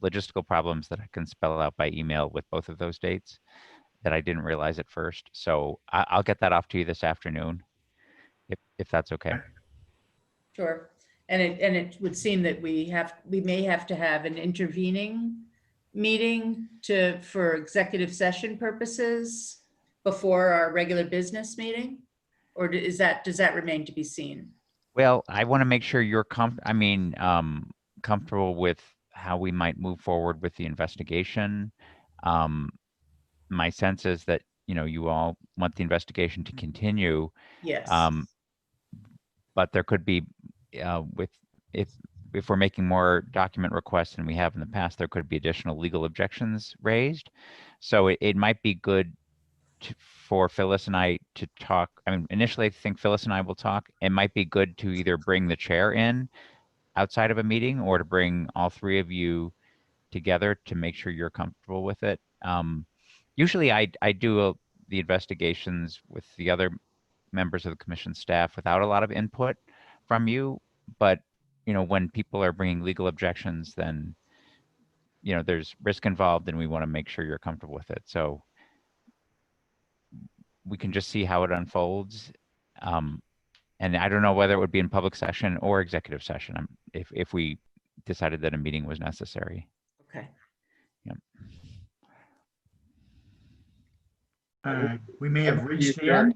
logistical problems that I can spell out by email with both of those dates that I didn't realize at first. So I'll get that off to you this afternoon, if that's okay. Sure. And it would seem that we may have to have an intervening meeting for executive session purposes before our regular business meeting, or does that remain to be seen? Well, I want to make sure you're comfortable with how we might move forward with the investigation. My sense is that you all want the investigation to continue. Yes. But there could be, if we're making more document requests than we have in the past, there could be additional legal objections raised. So it might be good for Phyllis and I to talk. I mean, initially, I think Phyllis and I will talk. It might be good to either bring the chair in outside of a meeting, or to bring all three of you together to make sure you're comfortable with it. Usually, I do the investigations with the other members of the commission staff without a lot of input from you, but when people are bringing legal objections, then there's risk involved, and we want to make sure you're comfortable with it. So we can just see how it unfolds. And I don't know whether it would be in public session or executive session if we decided that a meeting was necessary. Okay. We may have reached the end.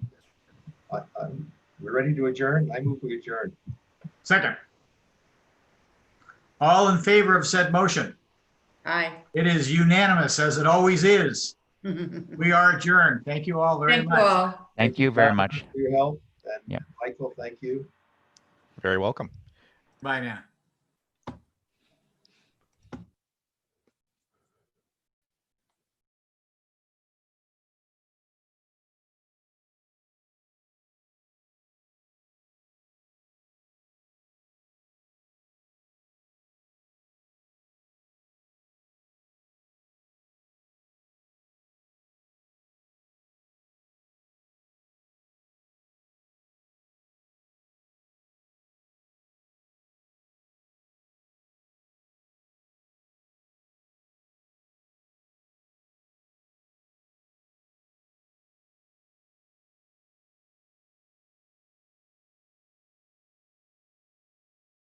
We're ready to adjourn. I move we adjourn. Second. All in favor of said motion? Aye. It is unanimous, as it always is. We are adjourned. Thank you all very Thank much. you all. Thank you very much. For your help. And Yeah. Michael, thank you. Very welcome. Bye now.